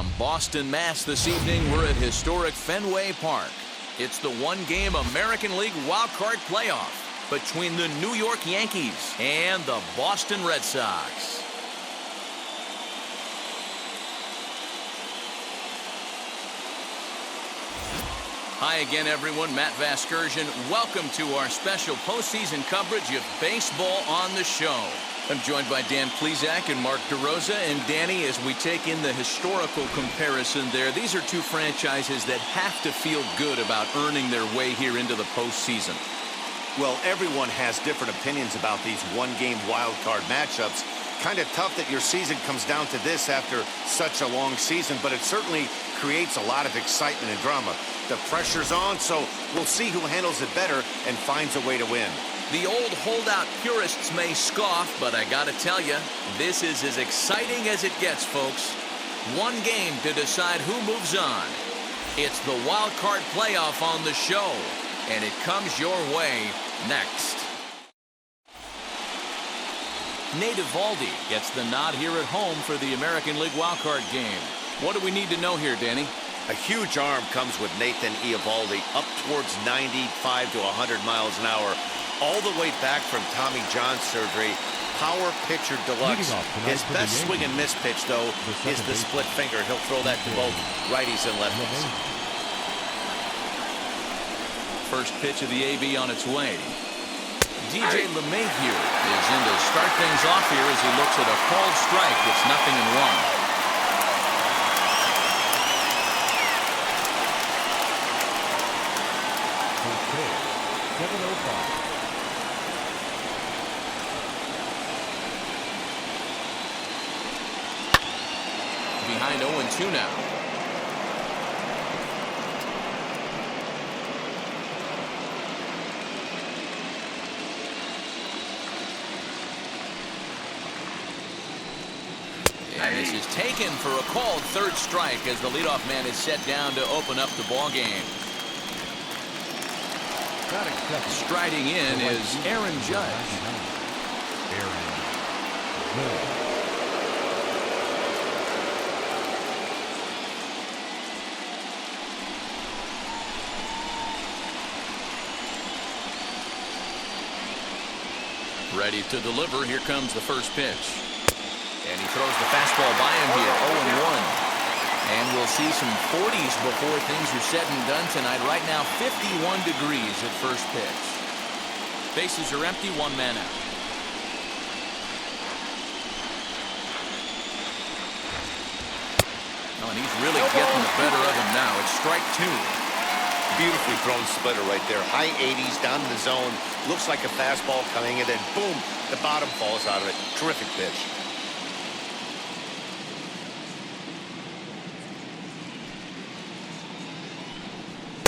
From Boston, Mass. This evening, we're at historic Fenway Park. It's the one-game American League wildcard playoff between the New York Yankees and the Boston Red Sox. Hi again, everyone. Matt Vasgersian. Welcome to our special postseason coverage of baseball on the show. I'm joined by Dan Plesac and Mark DeRosa. And Danny, as we take in the historical comparison there, these are two franchises that have to feel good about earning their way here into the postseason. Well, everyone has different opinions about these one-game wild card matchups. Kind of tough that your season comes down to this after such a long season, but it certainly creates a lot of excitement and drama. The pressure's on, so we'll see who handles it better and finds a way to win. The old holdout purists may scoff, but I gotta tell you, this is as exciting as it gets, folks. One game to decide who moves on. It's the wild card playoff on the show, and it comes your way next. Nate Eovaldi gets the nod here at home for the American League wildcard game. What do we need to know here, Danny? A huge arm comes with Nathan Eovaldi, up towards 95 to 100 miles an hour, all the way back from Tommy John surgery. Power pitcher deluxe. His best swing and miss pitch, though, is the split finger. He'll throw that to both righties and lefties. First pitch of the AB on its way. DJ LeMahieu is in to start things off here as he looks at a called strike. It's 0-1. Behind 0-2 now. And this is taken for a called third strike as the leadoff man is set down to open up the ball game. Striding in is Aaron Judge. Ready to deliver. Here comes the first pitch. And he throws the fastball by him here. 0-1. And we'll see some 40s before things are said and done tonight. Right now, 51 degrees at first pitch. Bases are empty, one man out. Oh, and he's really getting the better of him now. It's strike two. Beautifully thrown splitter right there. High 80s down in the zone. Looks like a fastball coming, and then boom, the bottom falls out of it. Terrific pitch.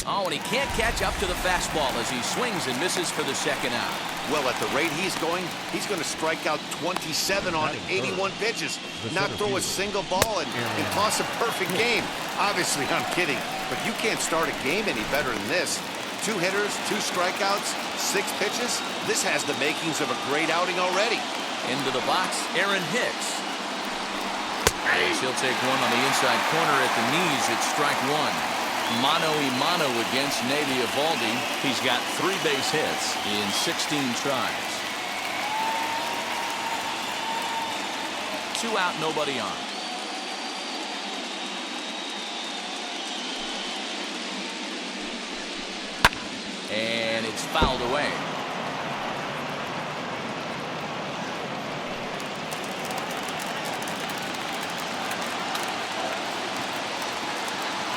Oh, and he can't catch up to the fastball as he swings and misses for the second out. Well, at the rate he's going to strike out 27 on 81 pitches, not throw a single ball, and toss a perfect game. Obviously, I'm kidding, but you can't start a game any better than this. 2 hitters, 2 strikeouts, 6 pitches. This has the makings of a great outing already. Into the box, Aaron Hicks. As he'll take one on the inside corner at the knees. It's strike one. Mano-a-mano against Nate Eovaldi. He's got 3 base hits in 16 tries. 2 out, nobody on. And it's fouled away.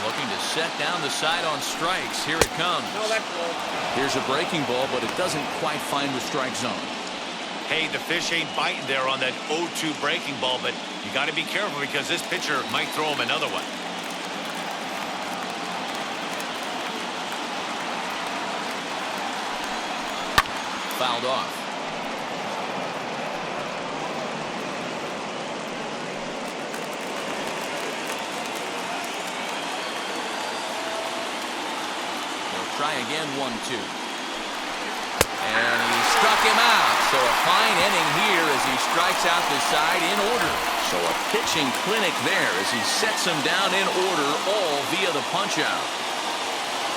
Looking to set down the side on strikes. Here it comes. Here's a breaking ball, but it doesn't quite find the strike zone. Hey, the fish ain't biting there on that 0-2 breaking ball, but you got to be careful because this pitcher might throw him another one. Fouled off. Try again, 1-2. And he struck him out. So a fine inning here as he strikes out the side in order. So a pitching clinic there as he sets them down in order, all via the punch-out.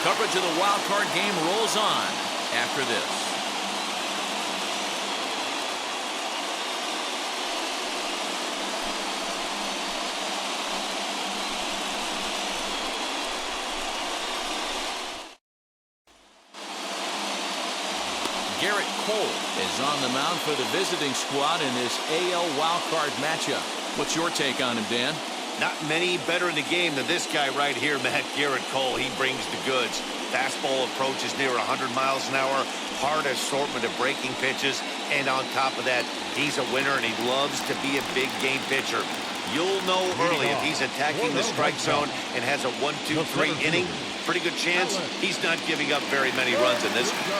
Coverage of the wild card game rolls on after this. Garrett Cole is on the mound for the visiting squad in this AL wildcard matchup. What's your take on him, Dan? Not many better in the game than this guy right here, Matt. Garrett Cole, he brings the goods. Fastball approaches near 100 miles an hour, hard assortment of breaking pitches, and on top of that, he's a winner and he loves to be a big game pitcher. You'll know early if he's attacking the strike zone and has a 1-2-3 inning. Pretty good chance he's not giving up very many runs in this one.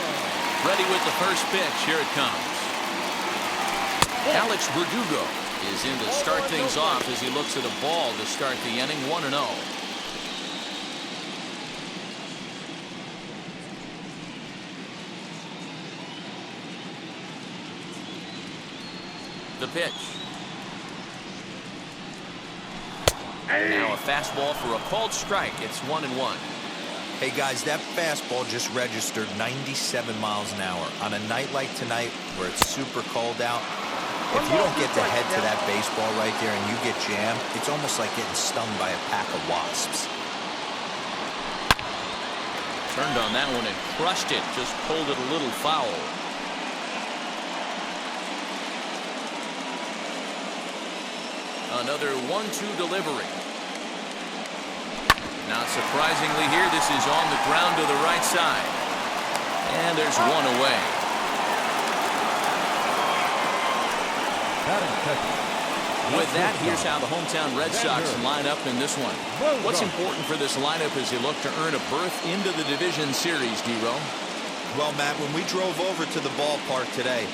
Ready with the first pitch. Here it comes. Alex Verdugo is in to start things off as he looks at a ball to start the inning. 1-0. The pitch. Now a fastball for a called strike. It's 1-1. Hey guys, that fastball just registered 97 miles an hour. On a night like tonight where it's super cold out, if you don't get to head to that baseball right there and you get jammed, it's almost like getting stung by a pack of wasps. Turned on that one and crushed it. Just pulled it a little foul. Another 1-2 delivery. Not surprisingly here, this is on the ground to the right side. And there's one away. With that, here's how the hometown Red Sox line up in this one. What's important for this lineup as you look to earn a berth into the division series, D-Row? Well, Matt, when we drove over to the ballpark today,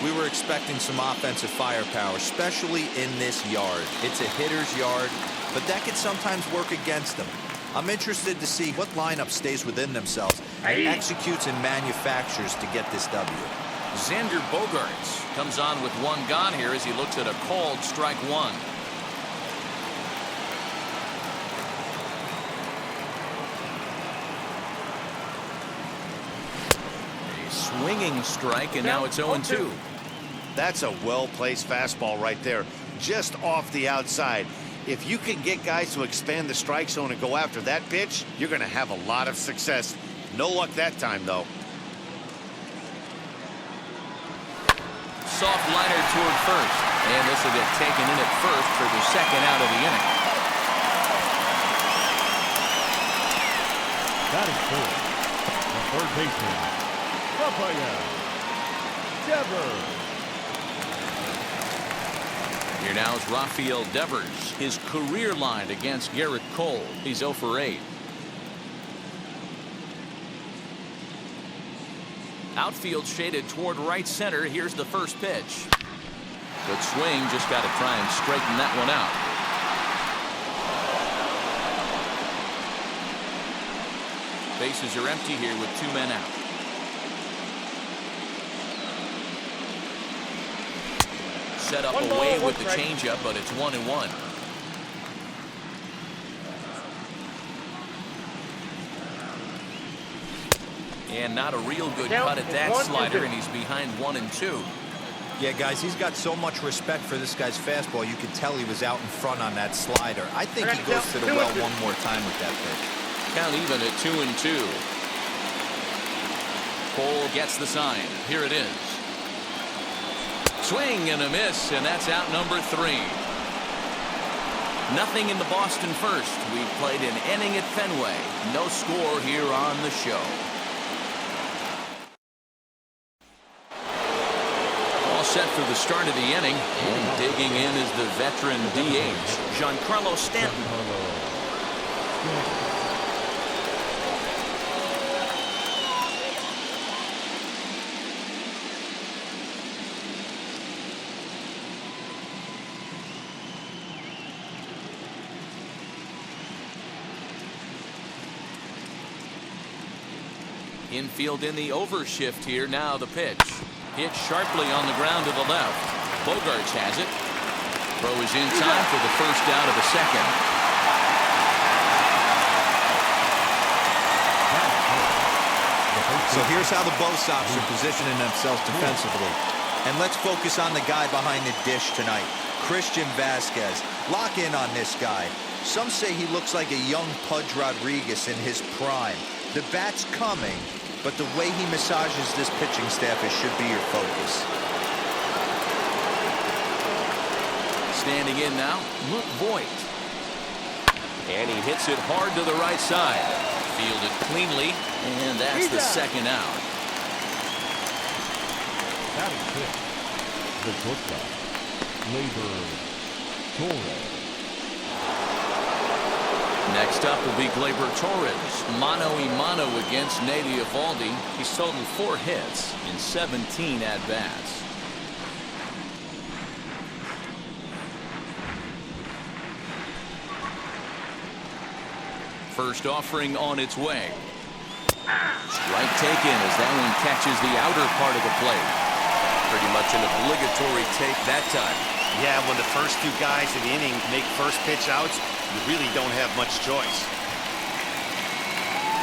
we were expecting some offensive firepower, especially in this yard. It's a hitter's yard, but that can sometimes work against them. I'm interested to see what lineup stays within themselves and executes and manufactures to get this W. Xander Bogaerts comes on with one gone here as he looks at a called strike one. A swinging strike, and now it's 0-2. That's a well-placed fastball right there, just off the outside. If you can get guys to expand the strike zone and go after that pitch, you're going to have a lot of success. No luck that time, though. Soft liner toward first, and this will get taken in at first for the second out of the inning. That is four. The third baseman, Rafael Devers. Here now is Rafael Devers. His career line against Garrett Cole. He's 0 for 8. Outfield shaded toward right center. Here's the first pitch. Good swing. Just got to try and straighten that one out. Bases are empty here with 2 men out. Set up away with the changeup, but it's 1-1. And not a real good cut at that slider, and he's behind 1-2. Yeah, guys, he's got so much respect for this guy's fastball. You could tell he was out in front on that slider. I think he goes to the well one more time with that pitch. Count even at 2-2. Cole gets the sign. Here it is. Swing and a miss, and that's out number 3. Nothing in the Boston first. We've played an inning at Fenway. No score here on the show. All set for the start of the inning. And digging in is the veteran DH, Giancarlo Stanton. Infield in the overshift here. Now the pitch. Hit sharply on the ground to the left. Bogaerts has it. Throw is in time for the first out of the second. So here's how the Bo Sox are positioning themselves defensively. And let's focus on the guy behind the dish tonight, Christian Vasquez. Lock in on this guy. Some say he looks like a young Pudge Rodriguez in his prime. The bat's coming, but the way he massages this pitching staff, it should be your focus. Standing in now, Luke Voigt. And he hits it hard to the right side. Fielded cleanly, and that's the second out. Batting fifth, the shortstop, Gleyber Torres. Next up will be Gleyber Torres. Mano-a-mano against Nate Eovaldi. He's totaled 4 hits in 17 at-bats. First offering on its way. Strike taken as that one catches the outer part of the plate. Pretty much an obligatory take that time. Yeah, when the first 2 guys in the inning make first pitch outs, you really don't have much choice.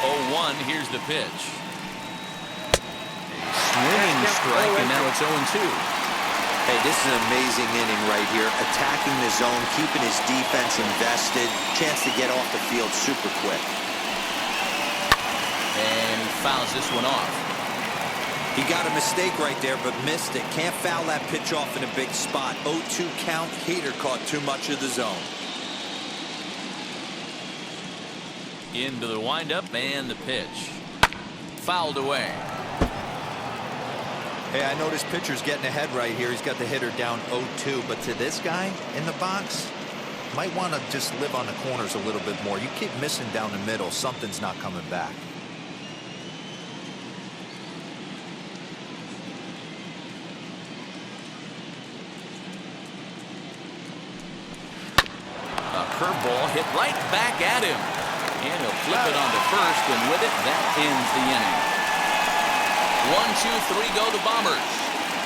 0-1, here's the pitch. Swinging strike, and now it's 0-2. Hey, this is an amazing inning right here. Attacking the zone, keeping his defense invested. Chance to get off the field super quick. And he fouls this one off. He got a mistake right there, but missed it. Can't foul that pitch off in a big spot. 0-2 count. Heater caught too much of the zone. Into the windup and the pitch. Fouled away. Hey, I noticed pitcher's getting ahead right here. He's got the hitter down 0-2, but to this guy in the box, might want to just live on the corners a little bit more. You keep missing down the middle, something's not coming back. A curveball hit right back at him. And he'll flip it on to first, and with it, that ends the inning. 1-2-3 go the Bombers.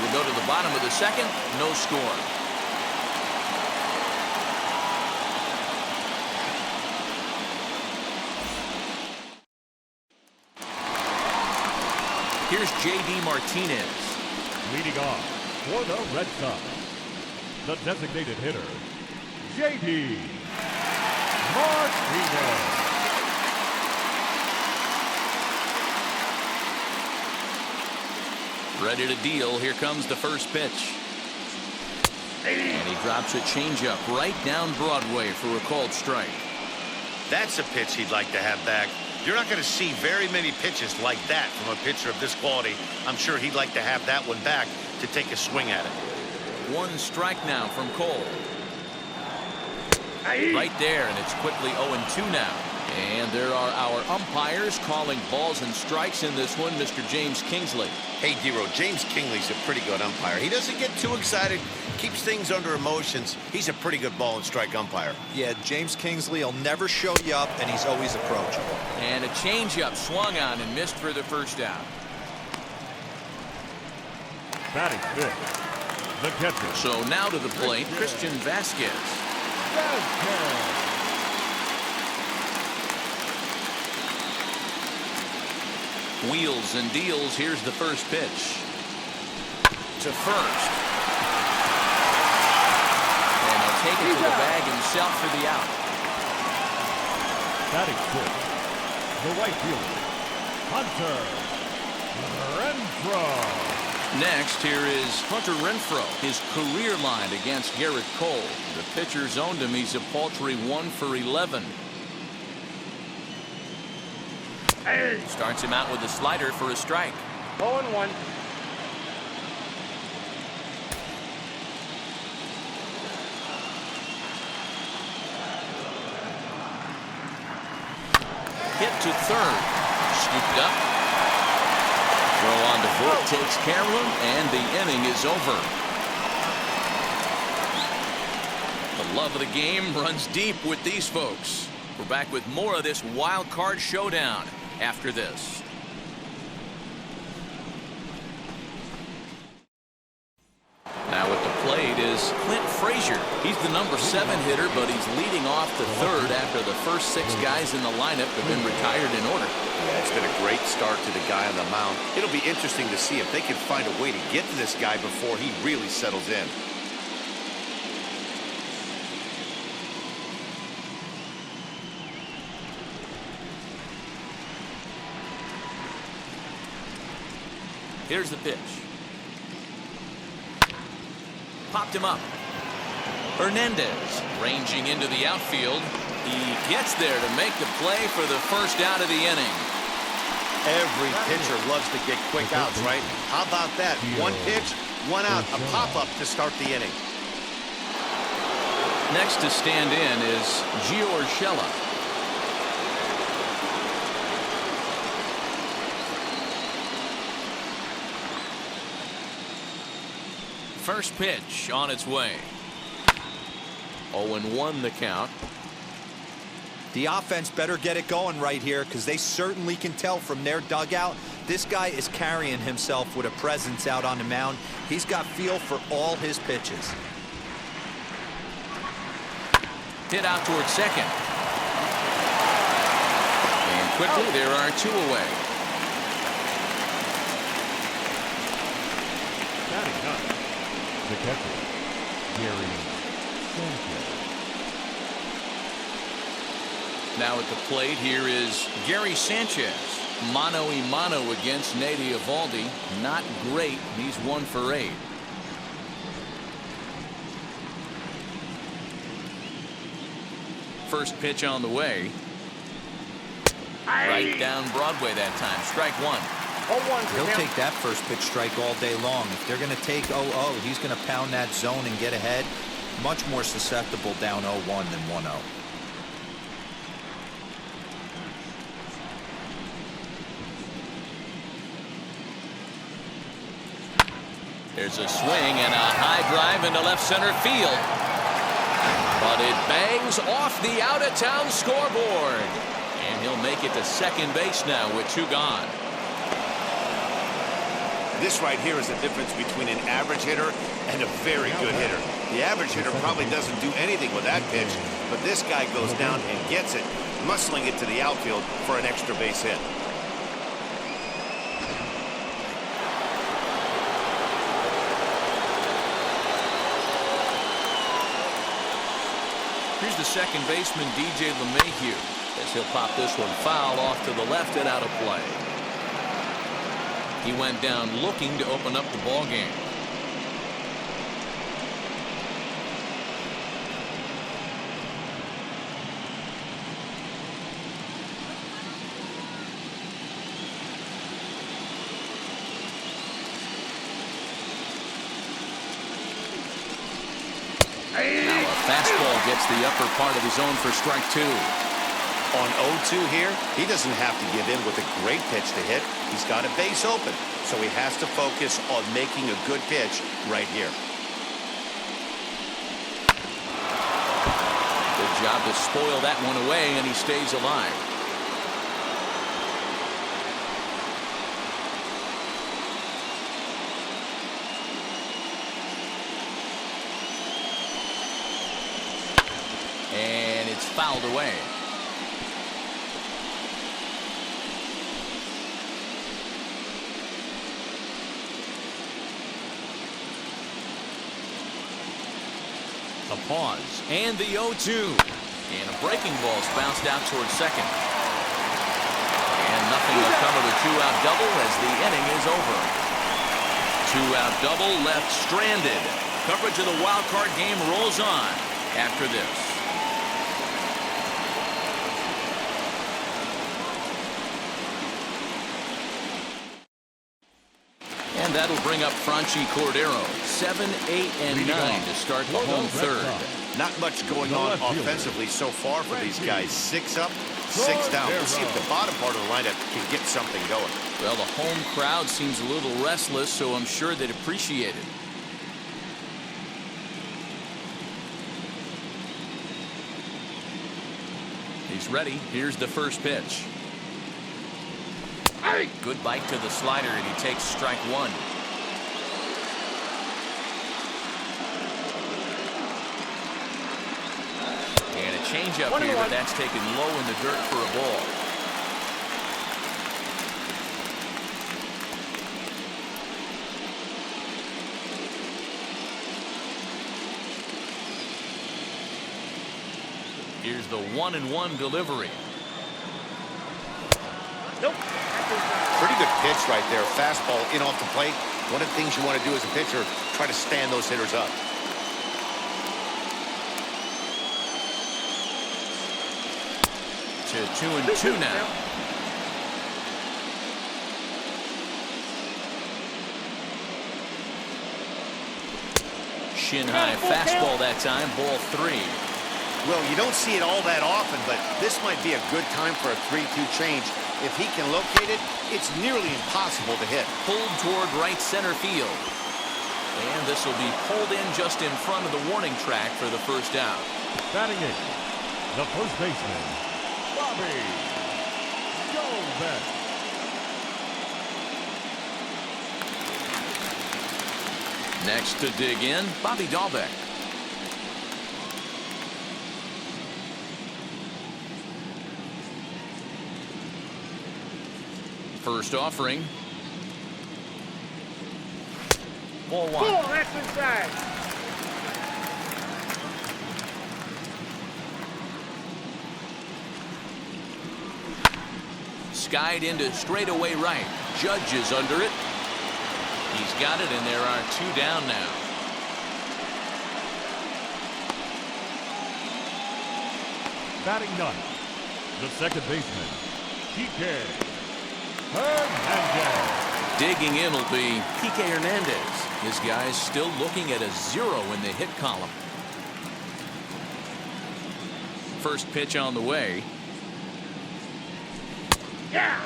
We'll go to the bottom of the second. No score. Here's J.D. Martinez. Leading off for the Red Sox, the designated hitter, J.D. Martinez. Ready to deal. Here comes the first pitch. And he drops a changeup right down Broadway for a called strike. That's a pitch he'd like to have back. You're not going to see very many pitches like that from a pitcher of this quality. I'm sure he'd like to have that one back to take a swing at it. 1 strike now from Cole. Right there, and it's quickly 0-2 now. And there are our umpires calling balls and strikes in this one. Mr. James Kingsley. Hey, Dero, James Kingsley's a pretty good umpire. He doesn't get too excited, keeps things under emotions. He's a pretty good ball and strike umpire. Yeah, James Kingsley will never show you up, and he's always approachable. And a changeup swung on and missed for the first out. Batting fifth, the catcher. So now to the plate, Christian Vasquez. Wheels and deals. Here's the first pitch. To first. And he'll take it to the bag himself for the out. Batting fifth, the right fielder, Hunter Renfroe. Next, here is Hunter Renfroe. His career line against Garrett Cole. The pitcher zoned him. He's a paltry 1 for 11. Starts him out with a slider for a strike. 0-1. Hit to third. Scooped up. Throw on to Voigt, takes care of him, and the inning is over. The love of the game runs deep with these folks. We're back with more of this wild card showdown after this. Now at the plate is Clint Frazier. He's the number 7 hitter, but he's leading off the third after the first 6 guys in the lineup have been retired in order. Yeah, it's been a great start to the guy on the mound. It'll be interesting to see if they can find a way to get to this guy before he really settles in. Here's the pitch. Popped him up. Hernandez ranging into the outfield. He gets there to make the play for the first out of the inning. Every pitcher loves to get quick outs, right? How about that? 1 pitch, 1 out, a pop-up to start the inning. Next to stand in is Gio Urshela. First pitch on its way. 0-1 the count. The offense better get it going right here, because they certainly can tell from their dugout this guy is carrying himself with a presence out on the mound. He's got feel for all his pitches. Hit out towards second. And quickly there are 2 away. Batting up, the catcher, Yankess. Now at the plate, here is Gary Sanchez. Mano-a-mano against Nate Eovaldi. Not great. He's 1 for 8. First pitch on the way. Right down Broadway that time. Strike 1. He'll take that first pitch strike all day long. If they're going to take 0-0, he's going to pound that zone and get ahead. Much more susceptible down 0-1 than 1-0. There's a swing and a high drive into left center field. But it bangs off the out-of-town scoreboard. And he'll make it to second base now with 2 gone. This right here is the difference between an average hitter and a very good hitter. The average hitter probably doesn't do anything with that pitch, but this guy goes down and gets it, muscling it to the outfield for an extra base hit. Here's the second baseman, DJ LeMahieu, as he'll pop this one foul off to the left and out of play. He went down looking to open up the ball game. Now a fastball gets the upper part of the zone for strike 2. On 0-2 here, he doesn't have to give in with a great pitch to hit. He's got a base open, so he has to focus on making a good pitch right here. Good job to spoil that one away, and he stays alive. And it's fouled away. A pause and the 0-2, and a breaking ball's bounced out towards second, and nothing will come of a 2-out double as the inning is over. 2-out double left stranded. Coverage of the wild card game rolls on after this. And that'll bring up Franchi Cordero. 7, 8, and 9 to start the home third. Not much going on offensively so far for these guys. 6 up, 6 down. Let's see if the bottom part of the lineup can get something going. Well, the home crowd seems a little restless, so I'm sure they'd appreciate it. He's ready. Here's the first pitch. Good bite to the slider, and he takes strike 1. changeup here, but that's taken low in the dirt for a ball. Here's the 1-1 delivery. Nope. Pretty good pitch right there. Fastball in off the plate. One of the things you want to do as a pitcher, try to stand those hitters up. To 2-2 now. Shin high fastball that time, ball 3. Well, you don't see it all that often, but this might be a good time for a 3-2 change. If he can locate it, it's nearly impossible to hit. Pulled toward right center field. And this will be pulled in just in front of the warning track for the first out. Batting it, the first baseman, Bobby Dalbec. Next to dig in, Bobby Dalbec. First offering. Ball 1. That's inside. Skied into straightaway right. Judge is under it. He's got it, and there are 2 down now. Batting ninth, the second baseman, PK Hernandez. Digging in will be PK Hernandez. His guy's still looking at a 0 in the hit column. First pitch on the way. Yeah.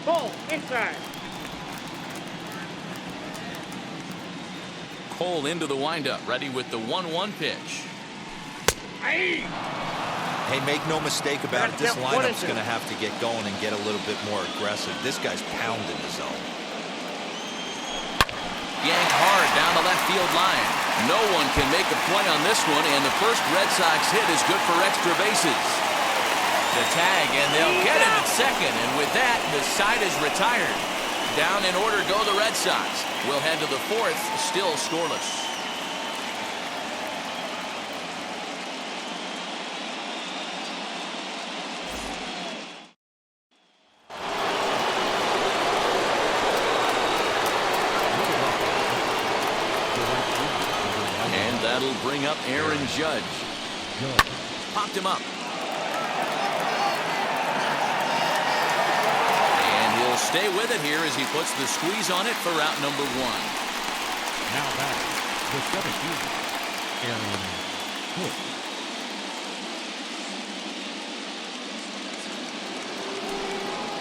Ball inside. Cole into the windup, ready with the 1-1 pitch. Aye. Hey, make no mistake about it. This lineup's going to have to get going and get a little bit more aggressive. This guy's pounding the zone. Yanked hard down the left field line. No one can make a play on this one, and the first Red Sox hit is good for extra bases. The tag, and they'll get him at second, and with that, the side is retired. Down in order go the Red Sox. We'll head to the 4th, still scoreless. And that'll bring up Aaron Judge. Popped him up. Stay with it here as he puts the squeeze on it for route number 1. Now back, the 17th, Aaron Hicks.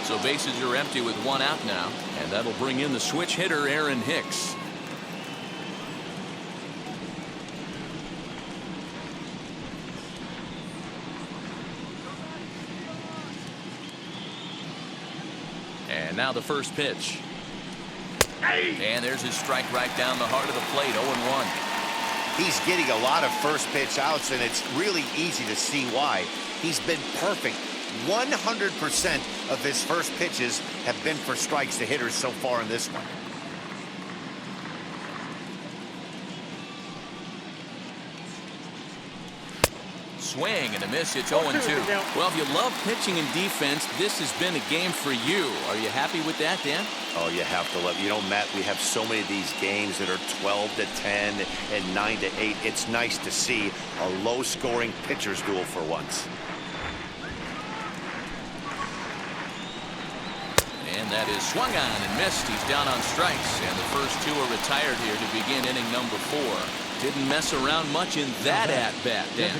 So bases are empty with 1 out now, and that'll bring in the switch hitter Aaron Hicks. And now the first pitch. And there's his strike right down the heart of the plate, 0-1. He's getting a lot of first pitch outs, and it's really easy to see why. He's been perfect. 100% of his first pitches have been for strikes to hitters so far in this one. Swing and a miss. It's 0-2. Well, if you love pitching and defense, this has been a game for you. Are you happy with that, Dan? Oh, you have to love it. You know, Matt, we have so many of these games that are 12-10 and 9-8. It's nice to see a low-scoring pitcher's duel for once. And that is swung on and missed. He's down on strikes, and the first 2 are retired here to begin inning number 4. Didn't mess around much in that at-bat, Dan.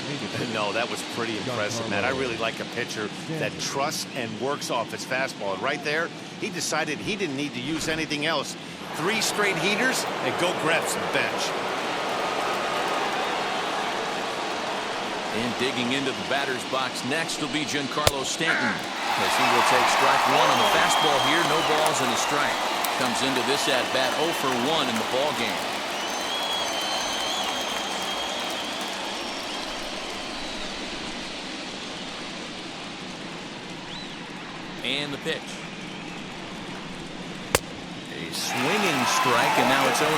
No, that was pretty impressive, man. I really like a pitcher that trusts and works off his fastball. And right there, he decided he didn't need to use anything else. 3 straight heaters and go grab some bench. And digging into the batter's box next will be Giancarlo Stanton, as he will take strike one on the fastball here. No balls and a strike. Comes into this at bat 0 for 1 in the ball game. And the pitch. A swinging strike, and now it's 0-2.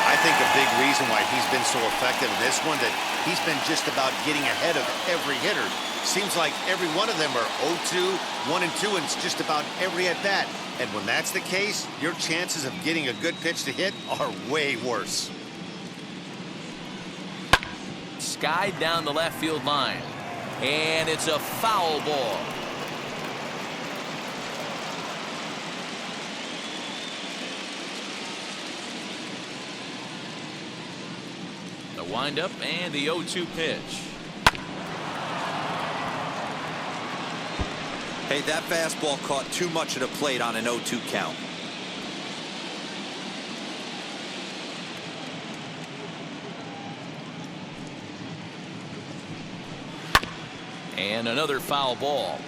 I think a big reason why he's been so effective in this one, that he's been just about getting ahead of every hitter. Seems like every one of them are 0-2, 1-2, and it's just about every at-bat. And when that's the case, your chances of getting a good pitch to hit are way worse. Skied down the left field line. And it's a foul ball. The windup and the 0-2 pitch. Hey, that fastball caught too much of the plate on an 0-2 count. And another foul ball.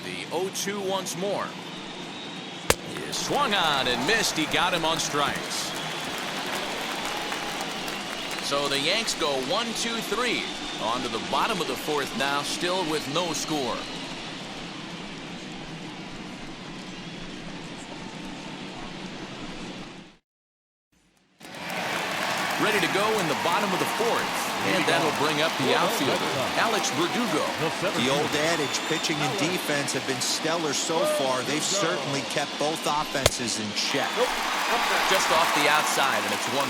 The 0-2 once more. He swung on and missed. He got him on strikes. So the Yanks go 1-2-3. On to the bottom of the fourth now, still with no score. Ready to go in the bottom of the fourth. And that'll bring up the outfielder, Alex Verdugo. The old adage, pitching and defense have been stellar so far. They've certainly kept both offenses in check. Just off the outside, and it's 1-0.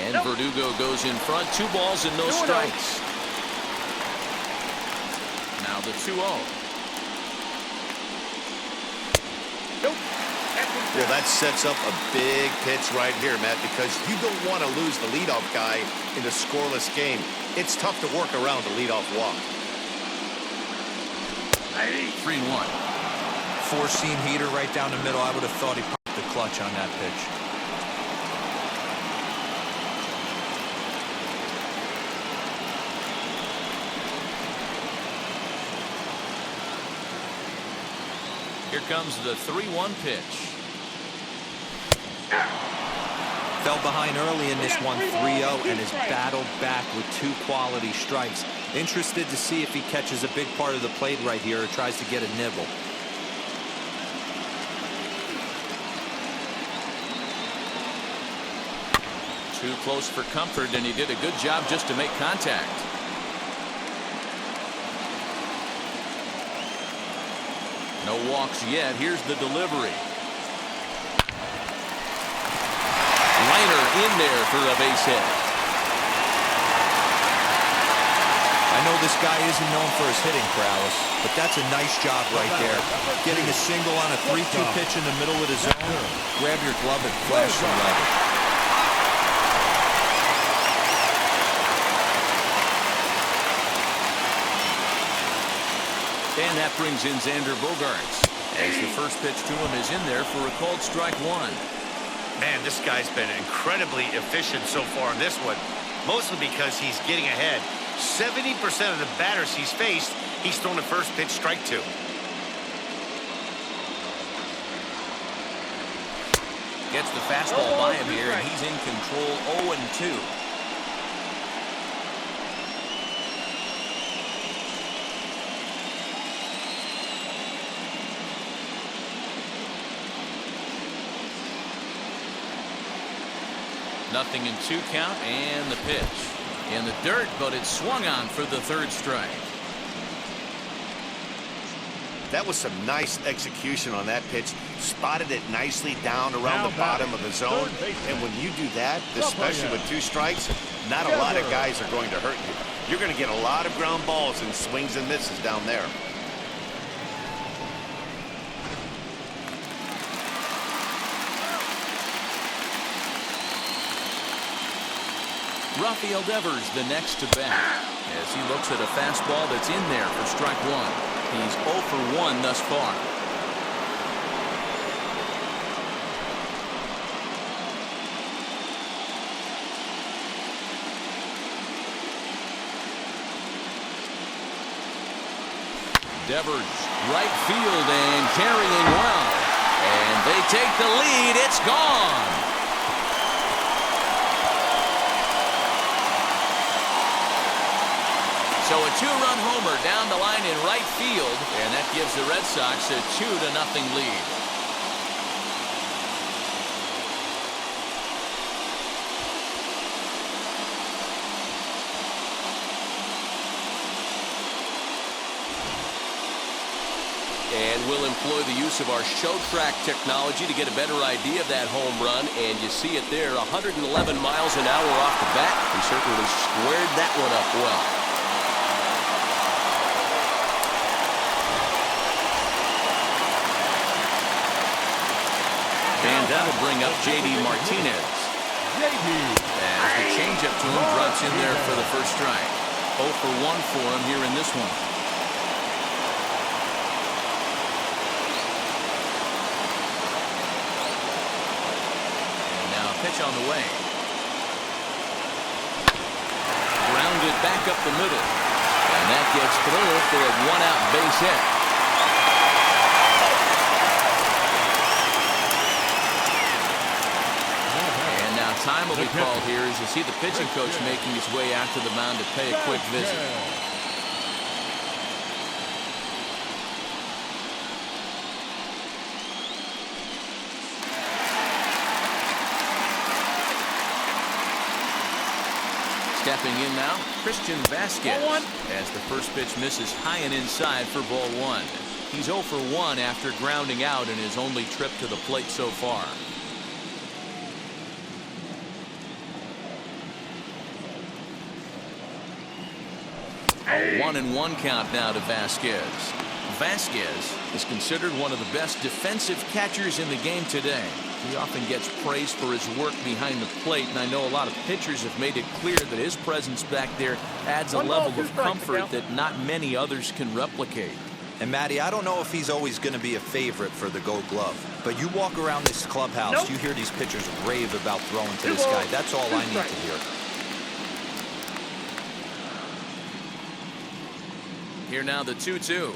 And Verdugo goes in front. 2 balls and no strikes. Now the 2-0. Well, that sets up a big pitch right here, Matt, because you don't want to lose the leadoff guy in a scoreless game. It's tough to work around the leadoff walk. 3-1. 4-seam heater right down the middle. I would have thought he popped the clutch on that pitch. Here comes the 3-1 pitch. Fell behind early in this one, 3-0, and has battled back with 2 quality strikes. Interested to see if he catches a big part of the plate right here or tries to get a nibble. Too close for comfort, and he did a good job just to make contact. No walks yet. Here's the delivery. Liner in there for a base hit. I know this guy isn't known for his hitting prowess, but that's a nice job right there. Getting a single on a 3-2 pitch in the middle of the zone. Grab your glove and flash some leverage. And that brings in Xander Bogaerts, as the first pitch to him is in there for a called strike 1. Man, this guy's been incredibly efficient so far in this one, mostly because he's getting ahead. 70% of the batters he's faced, he's thrown the first pitch strike to. Gets the fastball by him here, and he's in control. 0-2. Nothing in 2 count, and the pitch in the dirt, but it's swung on for the 3rd strike. That was some nice execution on that pitch. Spotted it nicely down around the bottom of the zone. And when you do that, especially with 2 strikes, not a lot of guys are going to hurt you. You're going to get a lot of ground balls and swings and misses down there. Rafael Devers the next to bat as he looks at a fastball that's in there for strike one. He's 0 for 1 thus far. Devers, right field and carrying well. And they take the lead. It's gone. So a two-run homer down the line in right field, and that gives the Red Sox a 2-0 lead. And we'll employ the use of our show track technology to get a better idea of that home run. And you see it there, 111 miles an hour off the bat. He certainly squared that one up well. And that'll bring up J.D. Martinez. As the changeup to him drops in there for the first strike. 0 for 1 for him here in this one. Pitch on the way. Grounded back up the middle. And that gets through for a one-out base hit. And now time will be called here as you see the pitching coach making his way out to the mound to pay a quick visit. Stepping in now, Christian Vasquez, as the first pitch misses high and inside for ball one. He's 0 for 1 after grounding out in his only trip to the plate so far. A 1-1 count now to Vasquez. Vasquez is considered one of the best defensive catchers in the game today. He often gets praised for his work behind the plate, and I know a lot of pitchers have made it clear that his presence back there adds a level of comfort that not many others can replicate. And Matty, I don't know if he's always going to be a favorite for the Gold Glove, but you walk around this clubhouse, you hear these pitchers rave about throwing to this guy. That's all I need to hear. Here now the 2-2.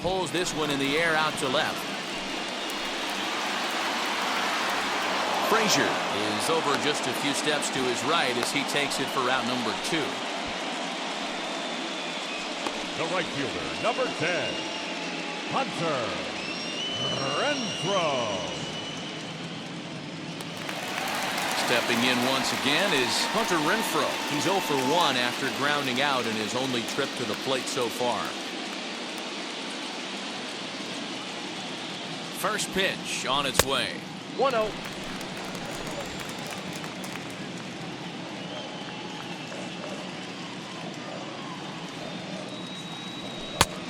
Pulls this one in the air out to left. Frazier is over just a few steps to his right as he takes it for route number 2. The right fielder, number 10, Hunter Renfroe. Stepping in once again is Hunter Renfroe. He's 0 for 1 after grounding out in his only trip to the plate so far. First pitch on its way. 1-0.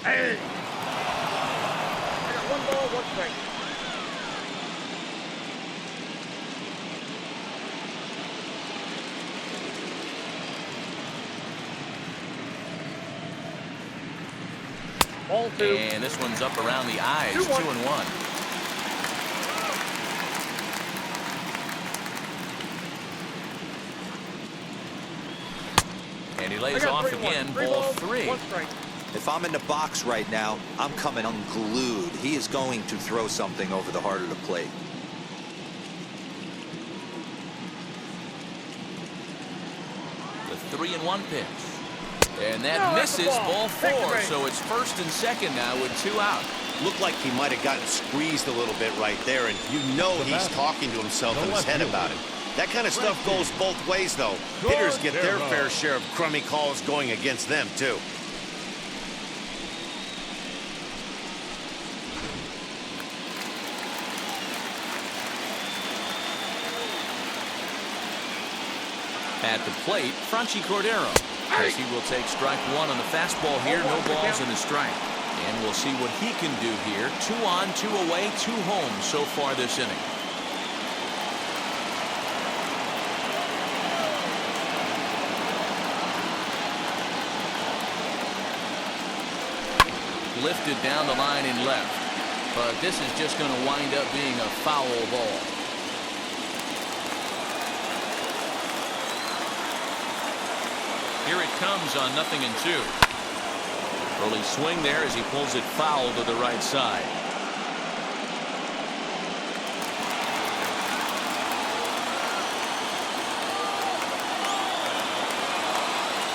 Hey! I got 1 ball, 1 strike. Ball 2. And this one's up around the eyes. 2-1. And he lays off again. Ball 3. If I'm in the box right now, I'm coming unglued. He is going to throw something over the heart of the plate. The 3-1 pitch. And that misses ball 4. So it's first and second now with 2 out. Looked like he might have gotten squeezed a little bit right there, and you know he's talking to himself in his head about it. That kind of stuff goes both ways, though. Hitters get their fair share of crummy calls going against them, too. At the plate, Franchi Cordero, as he will take strike 1 on the fastball here. No balls and a strike. And we'll see what he can do here. 2 on, 2 away, 2 home so far this inning. lifted down the line and left. But this is just going to wind up being a foul ball. Here it comes on 0-2. Early swing there as he pulls it foul to the right side.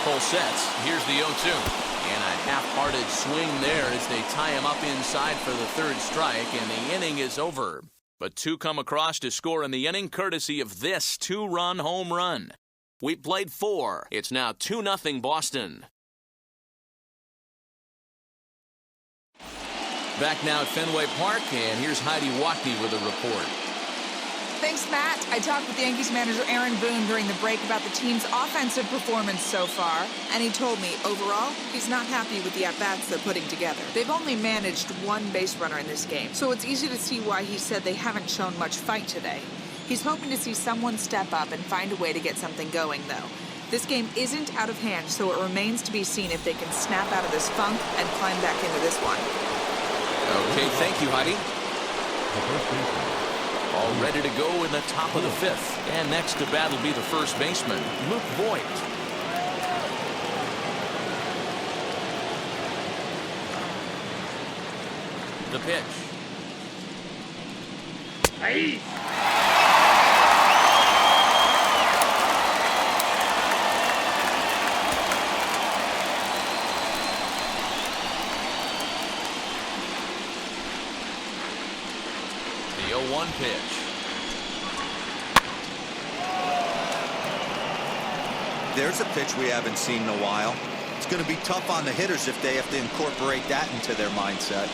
Full sets. Here's the 0-2. And a half-hearted swing there as they tie him up inside for the third strike, and the inning is over. But two come across to score in the inning courtesy of this two-run home run. We played 4. It's now 2-0 Boston. Back now at Fenway Park, and here's Heidi Wackney with a report. Thanks, Matt. I talked with Yankees manager Aaron Boone during the break about the team's offensive performance so far, and he told me, overall, he's not happy with the at-bats they're putting together. They've only managed one base runner in this game, so it's easy to see why he said they haven't shown much fight today. He's hoping to see someone step up and find a way to get something going, though. This game isn't out of hand, so it remains to be seen if they can snap out of this funk and climb back into this one. Okay, thank you, Heidi. All ready to go in the top of the 5th. And next to bat will be the first baseman, Luke Voigt. The pitch. Hey! The 0-1 pitch. There's a pitch we haven't seen in a while. It's going to be tough on the hitters if they have to incorporate that into their mindset.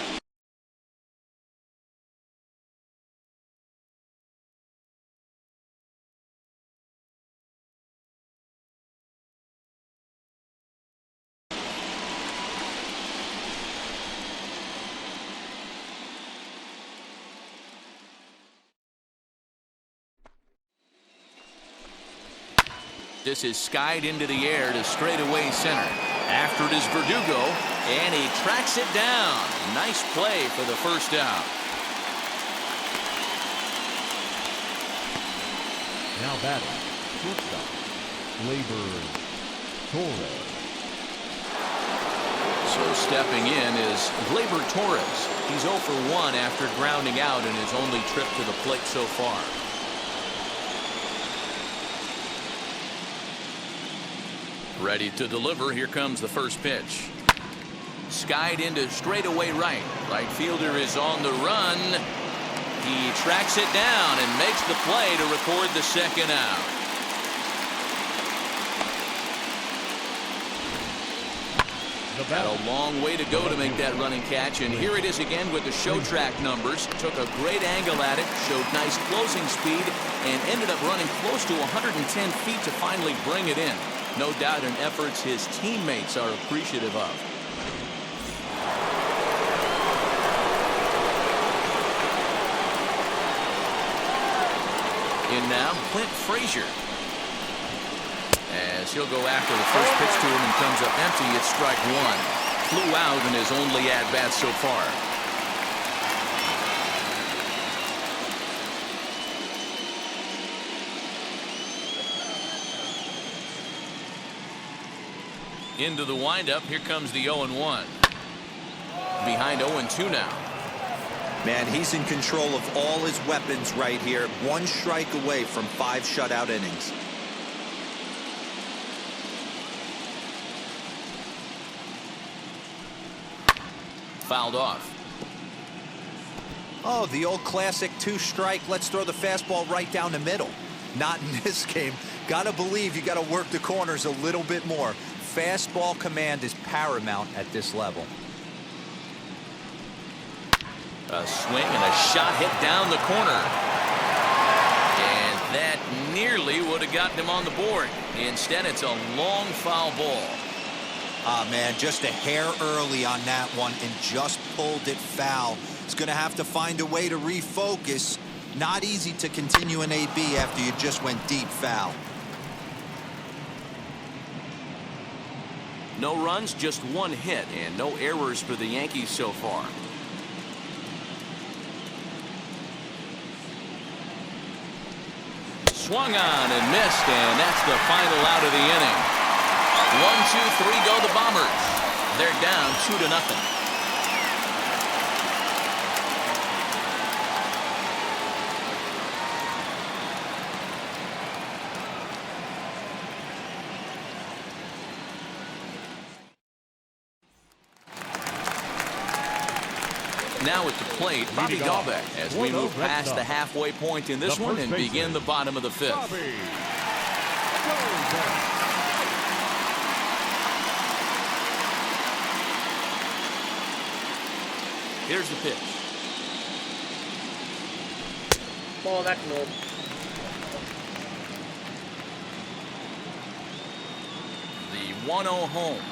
This is skied into the air to straightaway center. After it is Verdugo, and he tracks it down. Nice play for the first out. Now batting, shortstop, Gleyber Torres. So stepping in is Gleyber Torres. He's 0 for 1 after grounding out in his only trip to the plate so far. Ready to deliver. Here comes the first pitch. Skied into straightaway right. Right fielder is on the run. He tracks it down and makes the play to record the second out. Had a long way to go to make that running catch, and here it is again with the show track numbers. Took a great angle at it, showed nice closing speed, and ended up running close to 110 feet to finally bring it in. No doubt in efforts his teammates are appreciative of. In now, Clint Frazier. As he'll go after the first pitch to him and comes up empty, it's strike 1. Flew out in his only at-bat so far. Into the windup, here comes the 0-1. Behind 0-2 now. Man, he's in control of all his weapons right here. 1 strike away from 5 shutout innings. Fouled off. Oh, the old classic 2-strike. Let's throw the fastball right down the middle. Not in this game. Gotta believe you gotta work the corners a little bit more. Fastball command is paramount at this level. A swing and a shot hit down the corner. And that nearly would have gotten him on the board. Instead, it's a long foul ball. Ah, man, just a hair early on that one and just pulled it foul. It's going to have to find a way to refocus. Not easy to continue an AB after you just went deep foul. No runs, just one hit, and no errors for the Yankees so far. Swung on and missed, and that's the final out of the inning. 1, 2, 3 go the Bombers. They're down 2-0. Now at the plate, Bobby Dahlbeck, as we move past the halfway point in this one and begin the bottom of the fifth. Here's the pitch. Ball, that's low. The 1-0 home.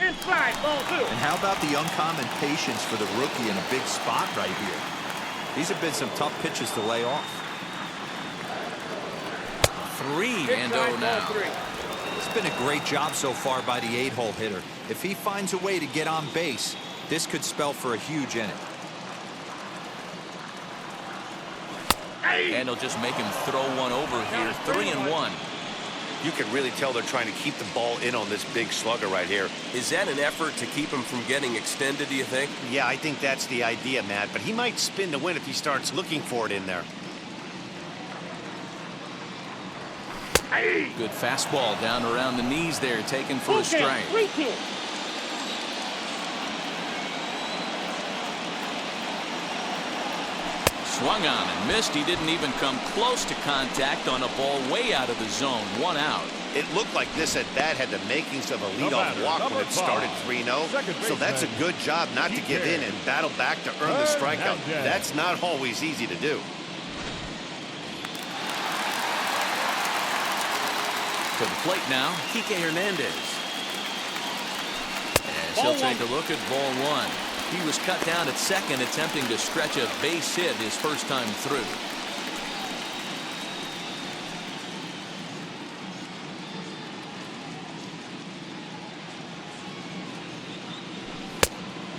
Inside, ball 2. And how about the uncommon patience for the rookie in a big spot right here? These have been some tough pitches to lay off. 3-0 now. 3. It's been a great job so far by the 8-hole hitter. If he finds a way to get on base, this could spell for a huge inning. And they'll just make him throw one over here. 3-1. You can really tell they're trying to keep the ball in on this big slugger right here. Is that an effort to keep him from getting extended, do you think? Yeah, I think that's the idea, Matt. But he might spin to win if he starts looking for it in there. Good fastball down around the knees there, taken for a strike. 3-2. Swung on and missed. He didn't even come close to contact on a ball way out of the zone. 1 out. It looked like this at bat had the makings of a leadoff walk when it started 3-0. So that's a good job not to give in and battle back to earn the strikeout. That's not always easy to do. To the plate now, Kike Hernandez. As he'll take a look at ball 1. He was cut down at second, attempting to stretch a base hit his first time through.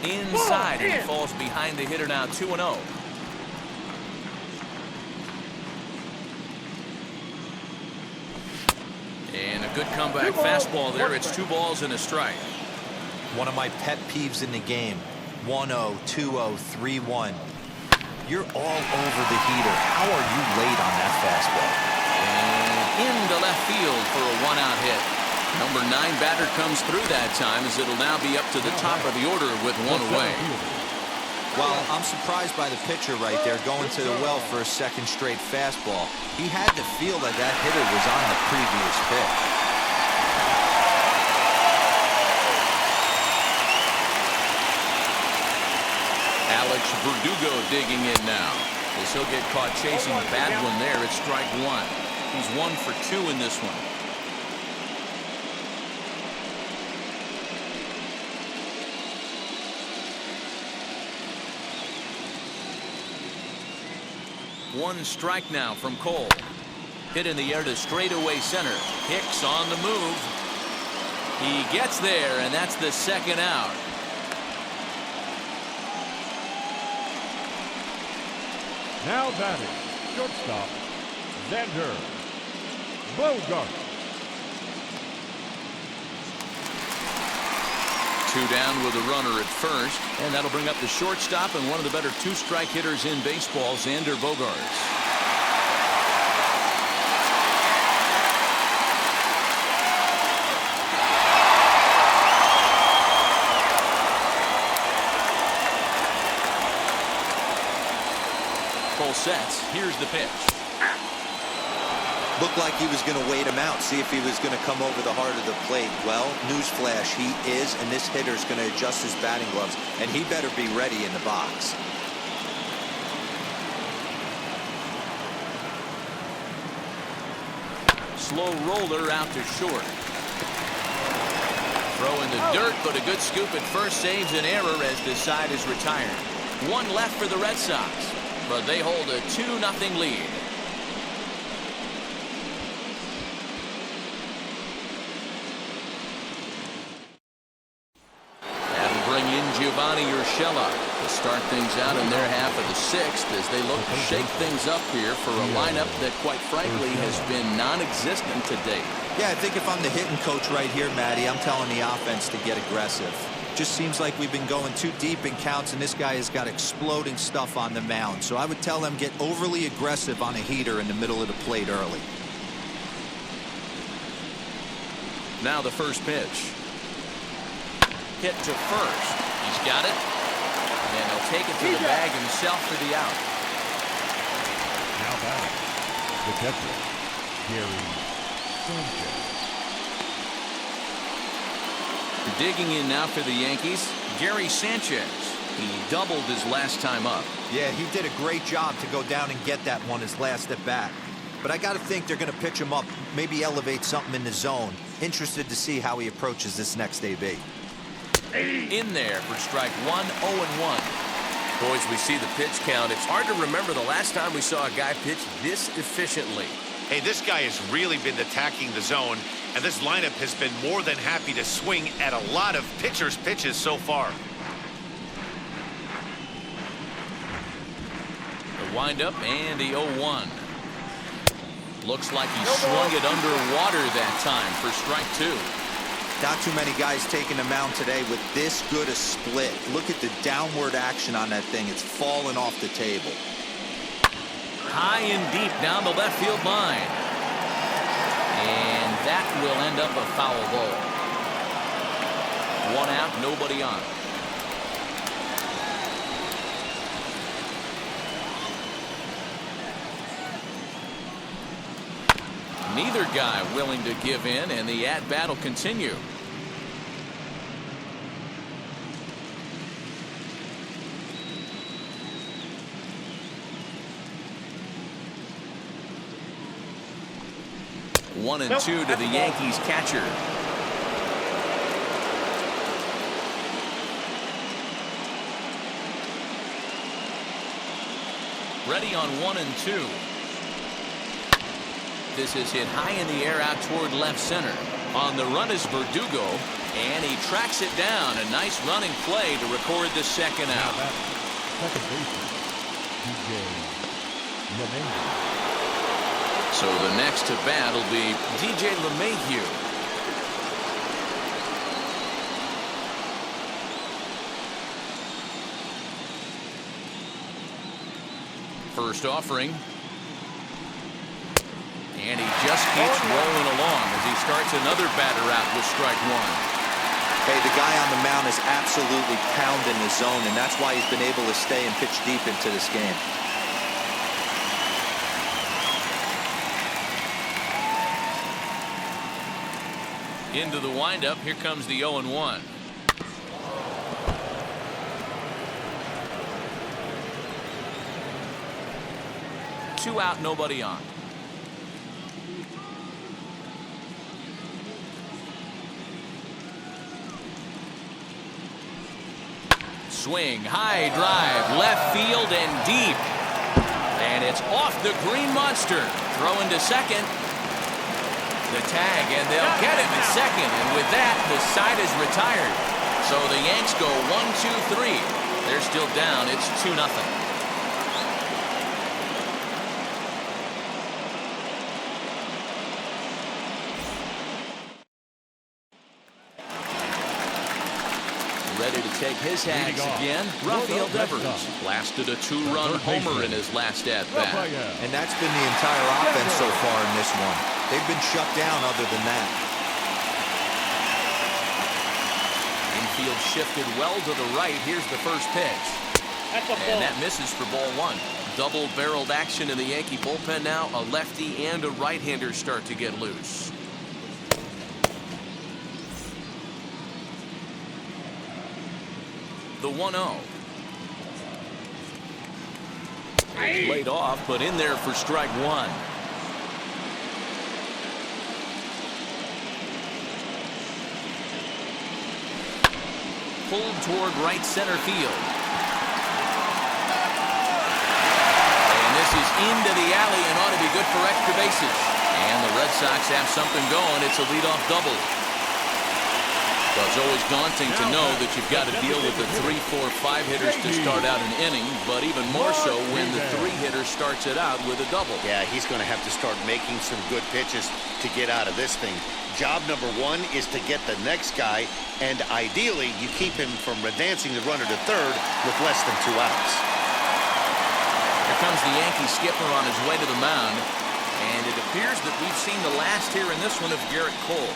Inside, and he falls behind the hitter now. 2-0. And a good comeback fastball there. It's 2 balls and a strike. One of my pet peeves in the game. 1-0, 2-0, 3-1. You're all over the heater. How are you late on that fastball? And into left field for a 1-out hit. Number 9 batter comes through that time, as it'll now be up to the top of the order with 1 away. Well, I'm surprised by the pitcher right there going to the well for a second straight fastball. He had to feel that that hitter was on the previous pitch. Alex Verdugo digging in now, as he'll get caught chasing a bad one there. It's strike 1. He's 1 for 2 in this one. One strike now from Cole. Hit in the air to straightaway center. Hicks on the move. He gets there, and that's the 2nd out. Now batting, shortstop, Xander Bogart. 2 down with a runner at first, and that'll bring up the shortstop and one of the better 2-strike hitters in baseball, Xander Bogaerts. Full sets. Here's the pitch. Looked like he was going to wait him out, see if he was going to come over the heart of the plate. Well, newsflash, he is, and this hitter's going to adjust his batting gloves, and he better be ready in the box. Slow roller out to short. Throw in the dirt, but a good scoop at first saves an error as the side is retired. 1 left for the Red Sox, but they hold a 2-0 lead. Yasmani Urshela to start things out in their half of the sixth as they look to shake things up here for a lineup that, quite frankly, has been non-existent to date. Yeah, I think if I'm the hitting coach right here, Matty, I'm telling the offense to get aggressive. Just seems like we've been going too deep in counts, and this guy has got exploding stuff on the mound. So I would tell them get overly aggressive on a heater in the middle of the plate early. Now the first pitch. Hit to first. He's got it. And he'll take it to the bag himself for the out. Now back, the catcher, Gary Sanchez. Digging in now for the Yankees, Gary Sanchez. He doubled his last time up. Yeah, he did a great job to go down and get that one his last at bat. But I got to think they're going to pitch him up, maybe elevate something in the zone. Interested to see how he approaches this next AB. In there for strike one, 0-1. Boys, we see the pitch count. It's hard to remember the last time we saw a guy pitch this efficiently. Hey, this guy has really been attacking the zone, and this lineup has been more than happy to swing at a lot of pitchers' pitches so far. The windup and the 0-1. Looks like he swung it underwater that time for strike two. Not too many guys taking the mound today with this good a split. Look at the downward action on that thing. It's falling off the table. High and deep down the left field line. And that will end up a foul ball. One out, nobody on. Neither guy willing to give in, and the at-bat will continue. One and two to the Yankees catcher. Ready on 1-2. This is hit high in the air out toward left center. On the run is Verdugo, and he tracks it down. A nice running play to record the second out. Second baseman, DJ LeMahieu. So the next to bat will be DJ LeMahieu. First offering. And he just keeps rolling along as he starts another batter out with strike one. Hey, the guy on the mound is absolutely pounding the zone, and that's why he's been able to stay and pitch deep into this game. Into the windup. Here comes the 0-1. Two out, nobody on. Swing, high drive, left field and deep. And it's off the green monster. Throw into second. The tag, and they'll get him at second. And with that, the side is retired. So the Yanks go 1-2-3. They're still down. It's 2-0. Ready to take his hags again. Rafael Devers blasted a two-run homer in his last at-bat. And that's been the entire offense so far in this one. They've been shut down other than that. Infield shifted well to the right. Here's the first pitch. And that misses for ball one. Double-barreled action in the Yankee bullpen now. A lefty and a right-hander start to get loose. The 1-0. Laid off, but in there for strike one. Pulled toward right center field. And this is into the alley and ought to be good for extra bases. And the Red Sox have something going. It's a leadoff double. Well, it's always daunting to know that you've got to deal with the 3, 4, 5 hitters to start out an inning, but even more so when the 3 hitter starts it out with a double. Yeah, he's going to have to start making some good pitches to get out of this thing. Job number 1 is to get the next guy, and ideally you keep him from advancing the runner to third with less than 2 outs. Here comes the Yankee skipper on his way to the mound, and it appears that we've seen the last here in this one of Garrett Cole.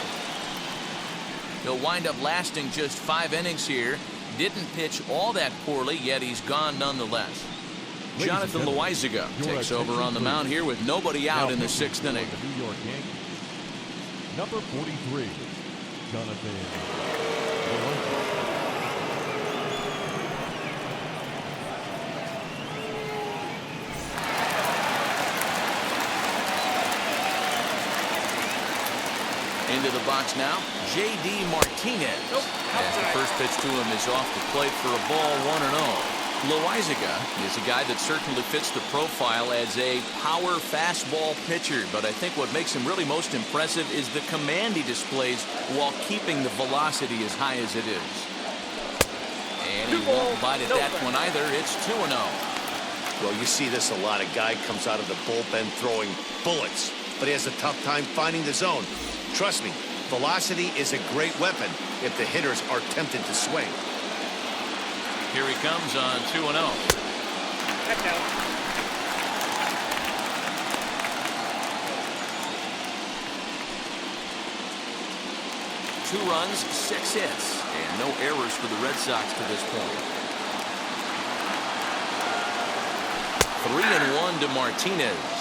He'll wind up lasting just 5 innings here. Didn't pitch all that poorly, yet he's gone nonetheless. Jonathan Loaizaga takes over on the mound here with nobody out in the 6th inning. The New York Yankees, number 43, Jonathan Loaizaga. Into the box now, J.D. Martinez. As the first pitch to him is off the plate for a ball, 1-0. Loaizaga is a guy that certainly fits the profile as a power fastball pitcher, but I think what makes him really most impressive is the command he displays while keeping the velocity as high as it is. And he won't bite at that one either. It's 2-0. Well, you see this a lot. A guy comes out of the bullpen throwing bullets, but he has a tough time finding the zone. Trust me, velocity is a great weapon if the hitters are tempted to swing. Here he comes on 2-0. That's out. Two runs, 6 hits, and no errors for the Red Sox to this point. 3-1 to Martinez.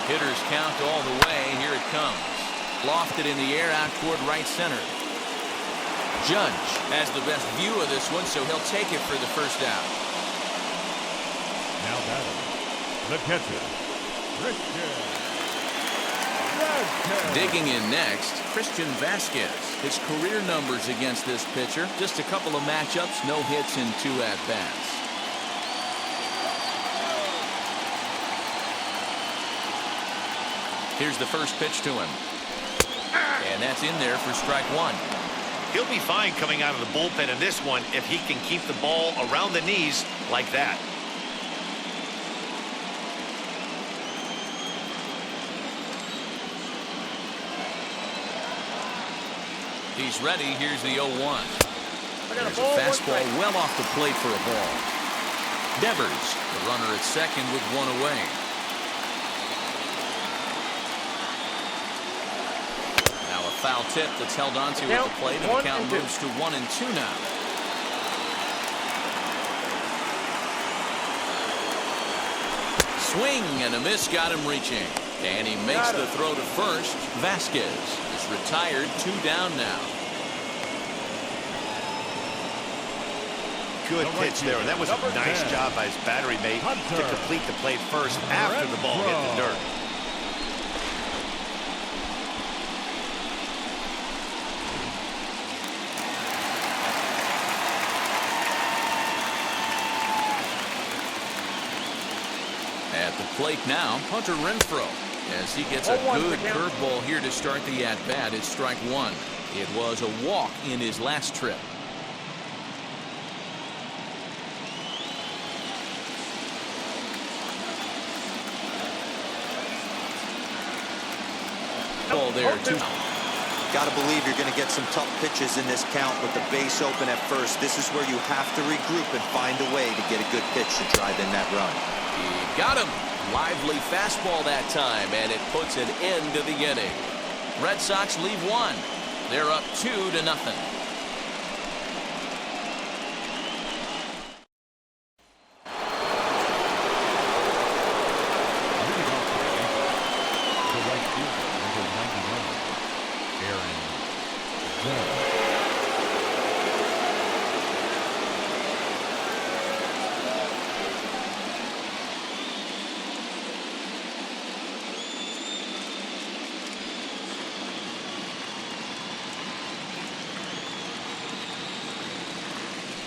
Hitters count all the way. Here it comes. Lofted in the air out toward right center. Judge has the best view of this one, so he'll take it for the first out. Now batting, the catcher, Christian. Digging in next, Christian Vasquez. His career numbers against this pitcher, just a couple of matchups, no hits in 2 at-bats. Here's the first pitch to him. And that's in there for strike 1. He'll be fine coming out of the bullpen in this one if he can keep the ball around the knees like that. He's ready. Here's the 0-1. There's a ball, fastball well off the plate for a ball. Devers, the runner at second with 1 away. Foul tip that's held onto at the plate, and the count moves to 1-2 now. Swing and a miss got him reaching, and he makes the throw to first. Vasquez is retired, 2 down now. Good pitch there. That was a nice job by his battery mate to complete the play first after the ball hit the dirt. At the plate now, Hunter Renfroe, as he gets a good curveball here to start the at-bat. It's strike 1. It was a walk in his last trip. Ball there, 2. Got to believe you're going to get some tough pitches in this count with the base open at first. This is where you have to regroup and find a way to get a good pitch to drive in that run. He got him. Lively fastball that time, and it puts an end to the inning. Red Sox leave 1. They're up 2-0.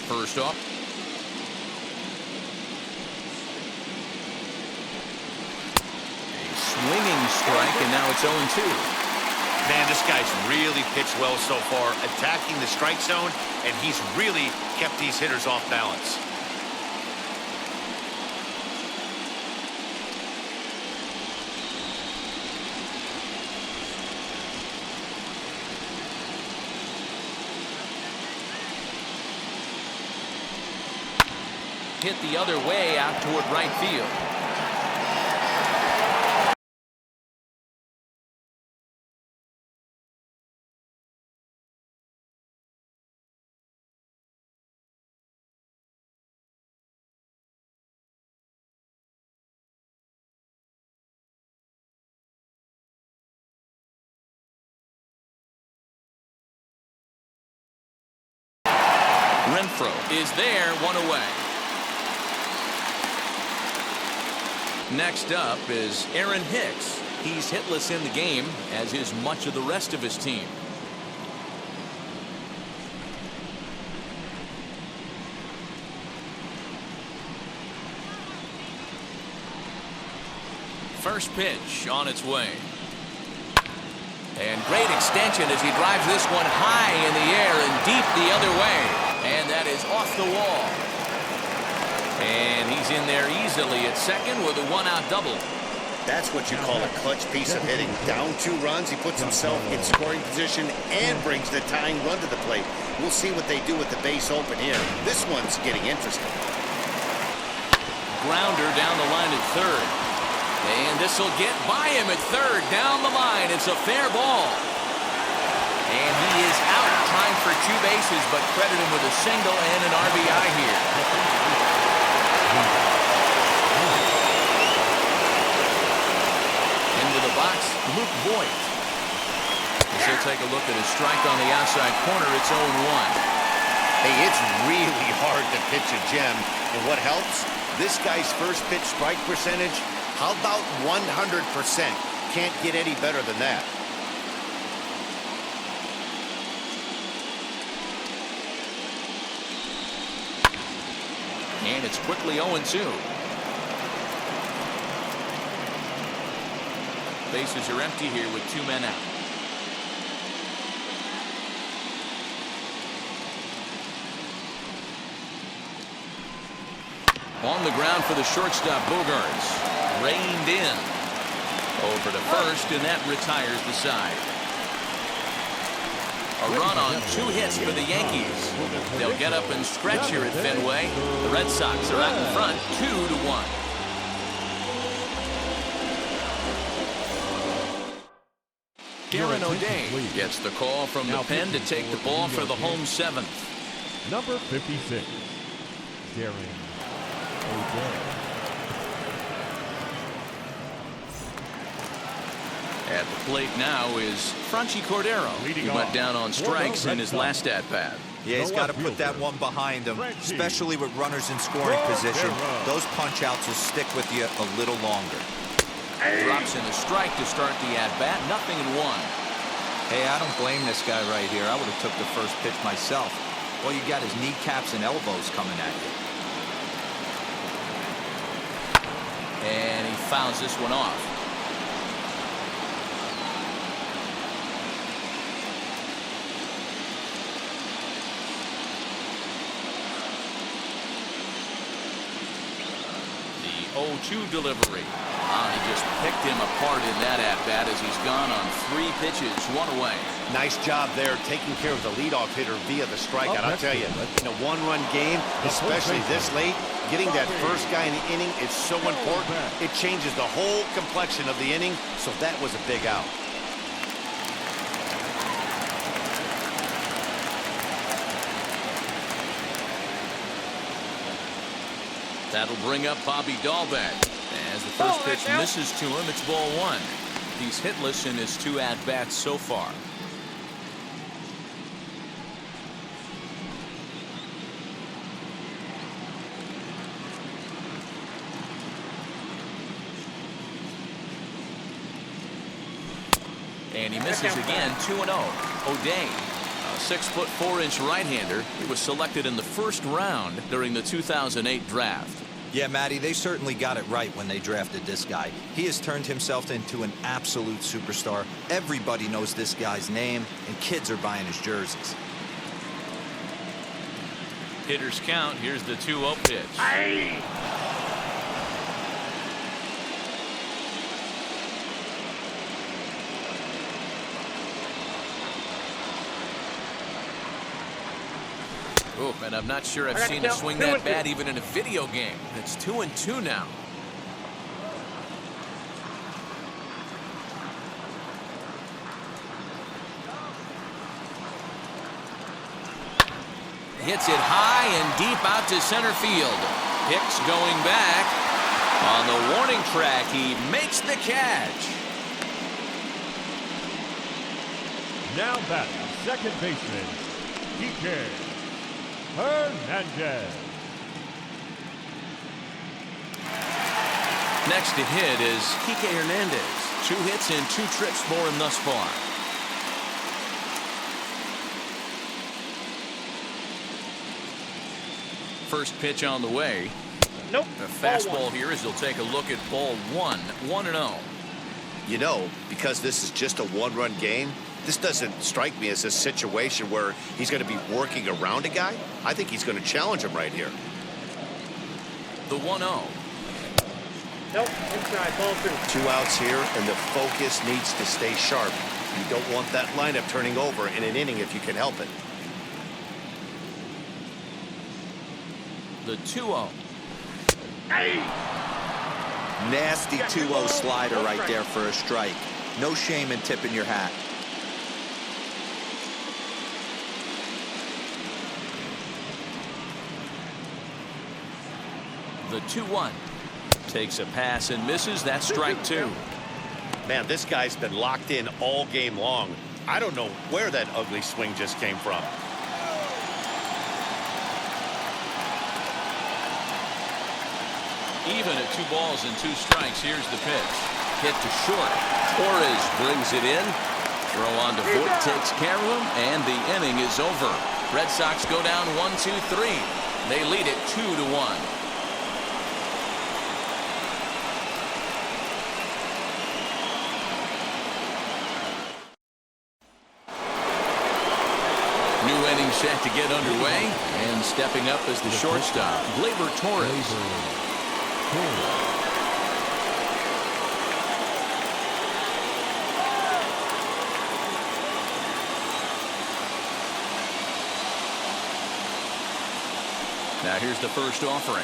First off, strike, and now it's 0-2. Man, this guy's really pitched well so far, attacking the strike zone, and he's really kept these hitters off balance. Hit the other way out toward right field. Renfroe is there, 1 away. Next up is Aaron Hicks. He's hitless in the game, as is much of the rest of his team. First pitch on its way. And great extension as he drives this one high in the air and deep the other way. And that is off the wall. And he's in there easily at second with a 1-out double. That's what you call a clutch piece of hitting. Down 2 runs, he puts himself in scoring position and brings the tying run to the plate. We'll see what they do with the base open here. This one's getting interesting. Grounder down the line at third. And this will get by him at third. Down the line. It's a fair ball. And he is out trying for 2 bases, but credit him with a single and an RBI here. Into the box, Luke Voigt. As he'll take a look at his strike on the outside corner, it's 0-1. Hey, it's really hard to pitch a gem. And what helps? This guy's first pitch strike percentage, how about 100%? Can't get any better than that. And it's quickly 0-2. Bases are empty here with 2 men out. On the ground for the shortstop, Bogarts. Reined in. Over to first, and that retires the side. A run on 2 hits for the Yankees. They'll get up and stretch here at Fenway. The Red Sox are out in front, 2-1. Karen O'Day gets the call from the pen to take the ball for the home 7th. Number 56, Darren O'Day. At the plate now is Franchi Cordero, who went down on strikes in his last at-bat. Yeah, he's got to put that one behind him, especially with runners in scoring position. Those punch-outs will stick with you a little longer. Drops in a strike to start the at-bat, 0-1. Hey, I don't blame this guy right here. I would have took the first pitch myself. Well, you got his kneecaps and elbows coming at you. And he fouls this one off. The 0-2 delivery. He just picked him apart in that at-bat as he's gone on 3 pitches, 1 away. Nice job there, taking care of the leadoff hitter via the strikeout. I'll tell you, in a 1-run game, especially this late, getting that first guy in the inning is so important. It changes the whole complexion of the inning, so that was a big out. That'll bring up Bobby Dahlbeck. As the first pitch misses to him, it's ball 1. He's hitless in his 2 at-bats so far. And he misses again, 2-0. O'Day, a 6'4" right-hander. He was selected in the 1st round during the 2008 draft. Yeah, Matty, they certainly got it right when they drafted this guy. He has turned himself into an absolute superstar. Everybody knows this guy's name, and kids are buying his jerseys. Hitters count. Here's the 2-0 pitch. Aye. Oh, and I'm not sure I've seen him swing that bat even in a video game. It's 2-2 now. Hits it high and deep out to center field. Hicks going back. On the warning track, he makes the catch. Now batting, second baseman, PK Hernandez. Next to hit is Kike Hernandez. 2 hits and 2 trips for him thus far. First pitch on the way. Nope. A fastball here as he'll take a look at ball 1. 1-0. You know, because this is just a one-run game, this doesn't strike me as a situation where he's going to be working around a guy. I think he's going to challenge him right here. The 1-0. Nope. Inside. Ball 2. 2 outs here, and the focus needs to stay sharp. You don't want that lineup turning over in an inning if you can help it. The 2-0. Nasty 2-0 slider right there for a strike. No shame in tipping your hat. The 2-1. Takes a pass and misses. That's strike 2. Man, this guy's been locked in all game long. I don't know where that ugly swing just came from. Even at 2 balls and 2 strikes. Here's the pitch. Hit to short. Torres brings it in. Throw on to Voit, takes care of him, and the inning is over. Red Sox go down 1-2-3. They lead it 2-1. New inning set to get underway, and stepping up as the shortstop, Gleyber Torres. Now here's the first offering.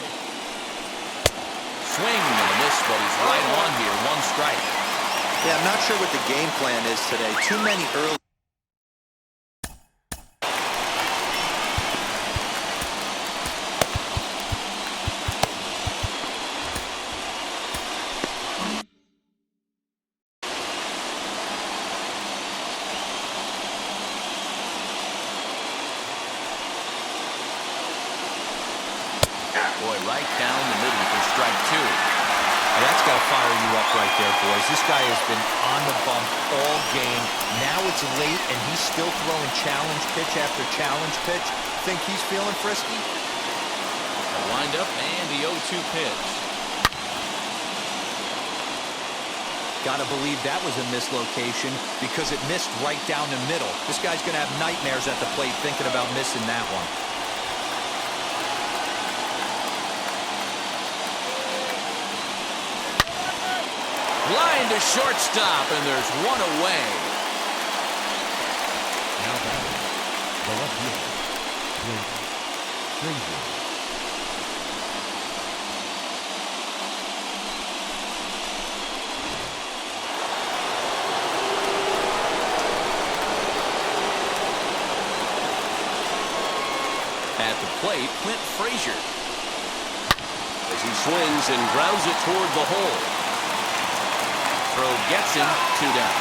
Swing and a miss, but he's right on here. 1 strike. Yeah, I'm not sure what the game plan is today. Too many early. Boy, right down the middle for strike 2. That's got to fire you up right there, boys. This guy has been on the bump all game. Now it's late, and he's still throwing challenge pitch after challenge pitch. Think he's feeling frisky? Lined up, and the 0-2 pitch. Got to believe that was a mislocation because it missed right down the middle. This guy's going to have nightmares at the plate thinking about missing that one. Line to shortstop, and there's 1 away. Now batting, the left fielder, Frazier. At the plate, Clint Frazier. As he swings and grounds it toward the hole. Throw gets him. 2 down.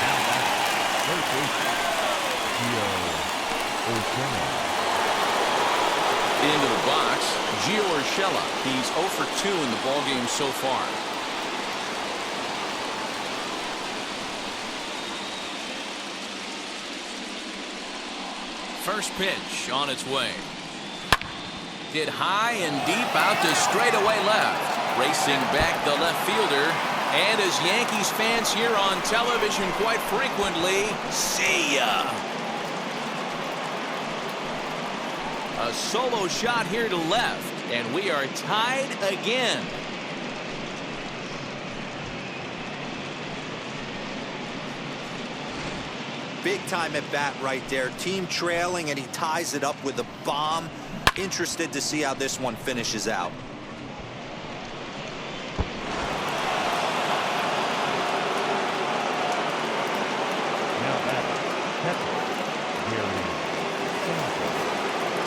Now batting, third baseman, Gio Urshela. Into the box, Gio Urshela. He's 0 for 2 in the ballgame so far. first pitch on its way. Hit high and deep out to straightaway left. Racing back the left fielder. And as Yankees fans hear on television quite frequently, see ya. A solo shot here to left, and we are tied again. Big time at bat right there. Team trailing, and he ties it up with a bomb. Interested to see how this one finishes out.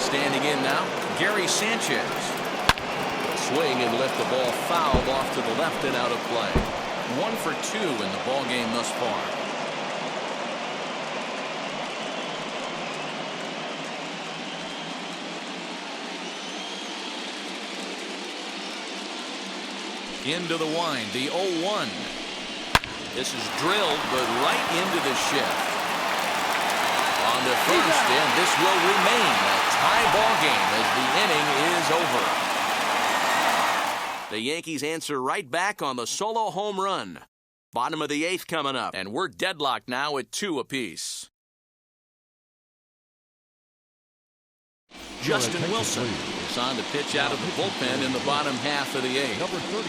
Standing in now, Gary Sanchez. Swing and lift the ball fouled off to the left and out of play. 1 for 2 in the ball game thus far. Into the wind, the 0-1. This is drilled, but right into the shift. On to first, and this will remain a tie ball game as the inning is over. The Yankees answer right back on the solo home run. Bottom of the 8th coming up, and we're deadlocked now at 2 apiece. Justin Wilson is on to pitch out of the bullpen in the bottom half of the 8th. Number 34,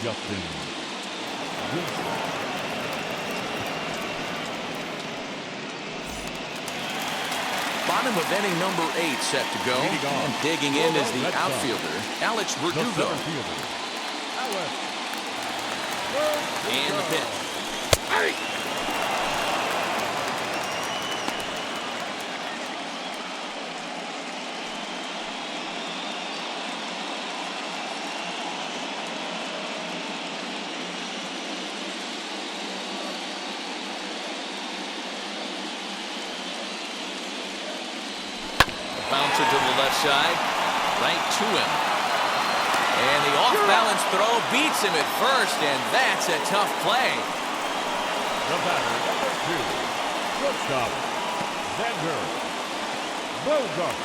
Justin Wilson. Bottom of inning number 8 set to go. And digging in is the outfielder, Alex Verdugo. And the pitch. Bouncer to the left side, right to him. And the off-balance throw beats him at first, and that's a tough play. The batter, number 2, shortstop, Xander Bogaerts.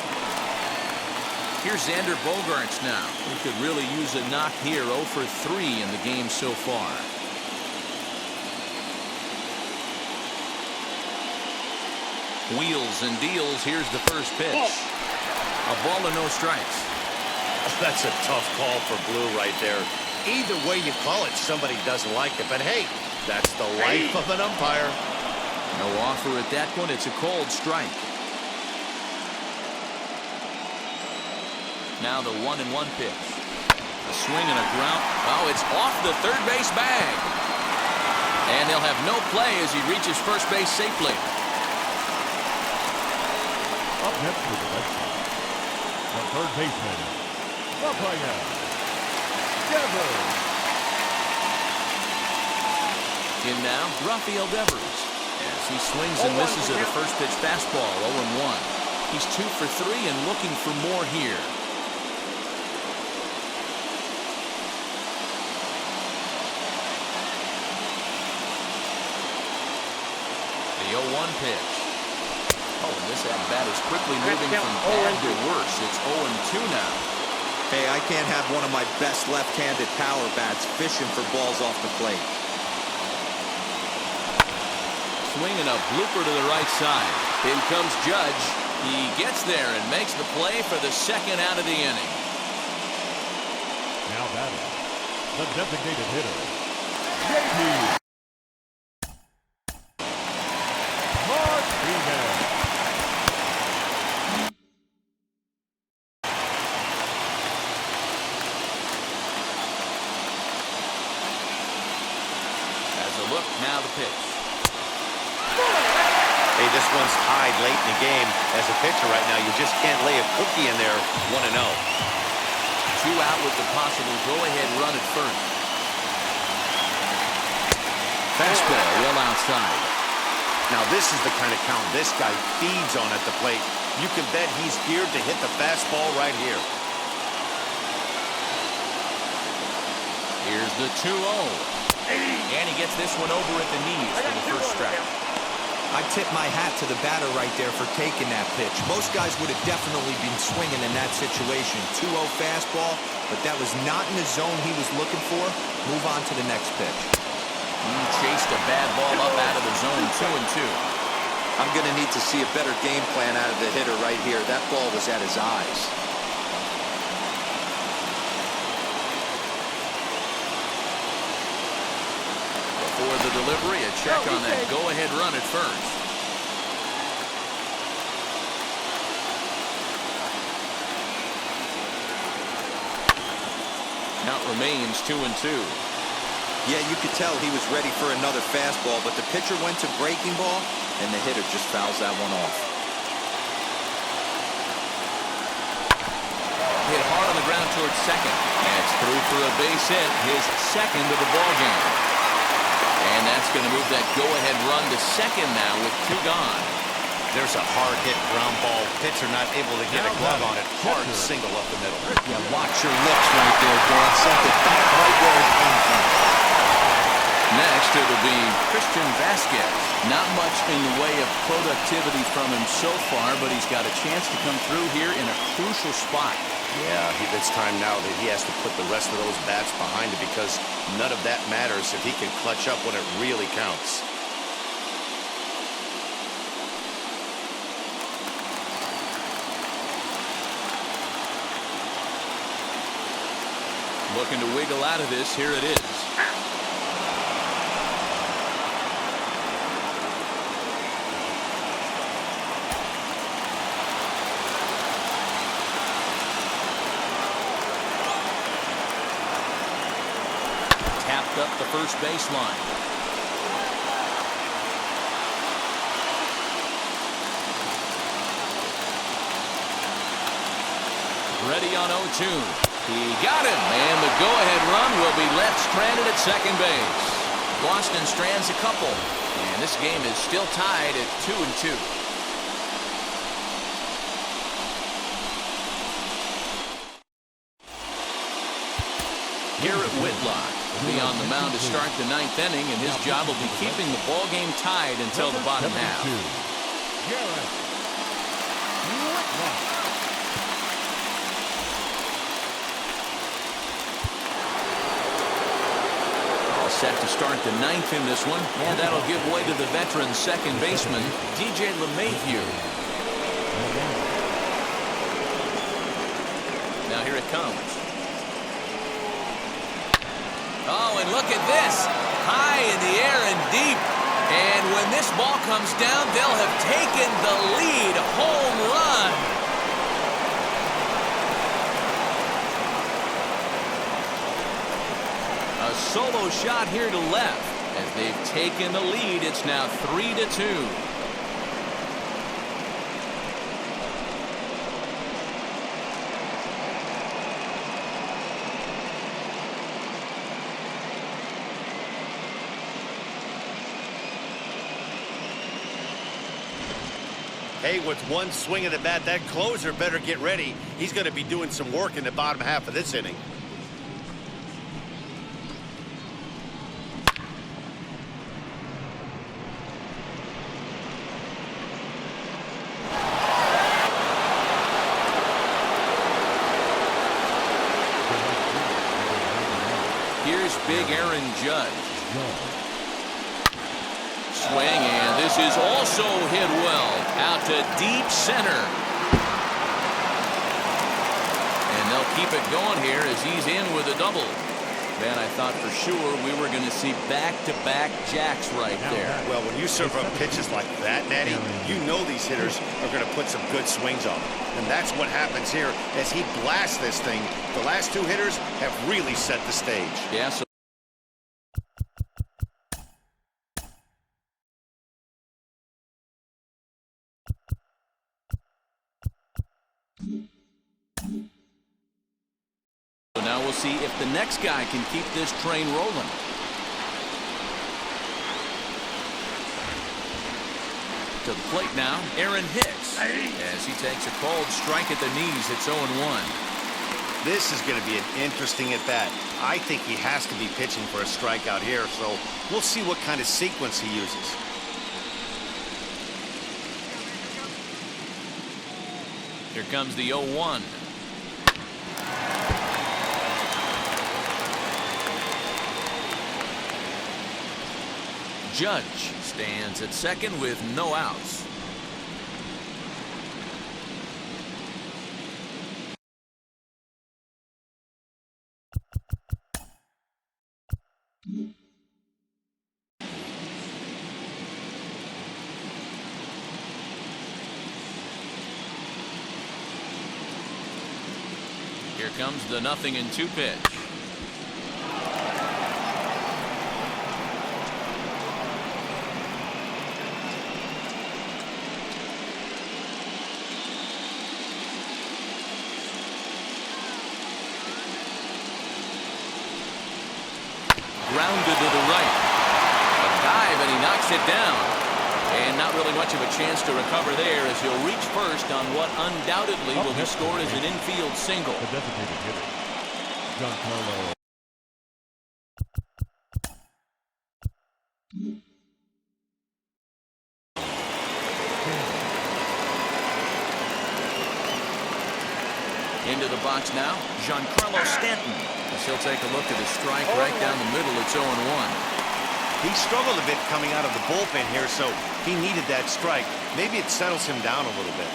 Here's Xander Bogaerts now. He could really use a knock here. 0 for 3 in the game so far. Wheels and deals. Here's the first pitch. A ball and no strikes. That's a tough call for Blue right there. Either way you call it, somebody doesn't like it. But hey, that's the life of an umpire. No offer at that one. It's a cold strike. Now the 1-1 pitch. A swing and a ground. Oh, it's off the third base bag. And they'll have no play as he reaches first base safely. Up next to the Red Sox, the third baseman, Rafael Devers. In now, Rafael Devers. As he swings and misses at a first pitch fastball, 0-1. He's 2 for 3 and looking for more here. The 0-1 pitch. Oh, and this at-bat is quickly moving from bad to worse. It's 0-2 now. Hey, I can't have one of my best left-handed power bats fishing for balls off the plate. Swinging a blooper to the right side. In comes Judge. He gets there and makes the play for the second out of the inning. Now batting, the designated hitter, JP. Now the pitch. Hey, this one's tied late in the game. As a pitcher right now, you just can't lay a cookie in there. 1-0. 2 out with the possible go-ahead run at first. Fastball well outside. Now this is the kind of count this guy feeds on at the plate. You can bet he's geared to hit the fastball right here. Here's the 2-0. And he gets this one over at the knees for the first strike. I tip my hat to the batter right there for taking that pitch. Most guys would have definitely been swinging in that situation. 2-0 fastball, but that was not in the zone he was looking for. Move on to the next pitch. He chased a bad ball up out of the zone, 2-2. I'm going to need to see a better game plan out of the hitter right here. That ball was at his eyes. Before the delivery, a check on that go-ahead run at first. Count remains 2-2. Yeah, you could tell he was ready for another fastball, but the pitcher went to breaking ball, and the hitter just fouls that one off. Hit hard on the ground towards second. That's through for a base hit, his second of the ball game. And that's going to move that go-ahead run to second now with 2 gone. There's a hard-hit ground ball. Pitcher not able to get a glove on it. Hard single up the middle. Yeah, watch your lips right there, Dan. Sent it back right where it came from. Next, it'll be Christian Vasquez. Not much in the way of productivity from him so far, but he's got a chance to come through here in a crucial spot. Yeah, it's time now that he has to put the rest of those bats behind it because none of that matters if he can clutch up when it really counts. Looking to wiggle out of this. Here it is. Tapped up the first baseline. Ready on 0-2. He got him, and the go-ahead run will be left stranded at second base. Boston strands a couple, and this game is still tied at 2-2. Garrett Whitlock will be on the mound to start the 9th inning, and his job will be keeping the ball game tied until the bottom half. Garrett Whitlock. Set to start the 9th in this one, and that'll give way to the veteran second baseman, DJ LeMahieu. Now here it comes. Oh, and look at this. High in the air and deep. And when this ball comes down, they'll have taken the lead. Home run. A solo shot here to left. As they've taken the lead, it's now 3-2. Hey, with one swing of the bat, that closer better get ready. He's going to be doing some work in the bottom half of this inning. Here's big Aaron Judge. Swing, and this is also hit well. Out to deep center. And they'll keep it going here as he's in with a double. Man, I thought for sure we were going to see back-to-back jacks right there. Well, when you serve up pitches like that, Natty, you know these hitters are going to put some good swings on. And that's what happens here as he blasts this thing. The last 2 hitters have really set the stage. Yeah, so now we'll see if the next guy can keep this train rolling. To the plate now, Aaron Hicks. As he takes a cold strike at the knees, it's 0-1. This is going to be an interesting at-bat. I think he has to be pitching for a strikeout here, so we'll see what kind of sequence he uses. Here comes the 0-1. Judge stands at second with no outs. Here comes the 0-2 pitch. Grounded to the right. A dive, and he knocks it down. And not really much of a chance to recover there, as he'll reach first on what undoubtedly will be scored as an infield single. The designated hitter, Giancarlo. Into the box now, Giancarlo Stanton. As he'll take a look at his strike right down the middle. It's 0-1. He struggled a bit coming out of the bullpen here, so he needed that strike. Maybe it settles him down a little bit.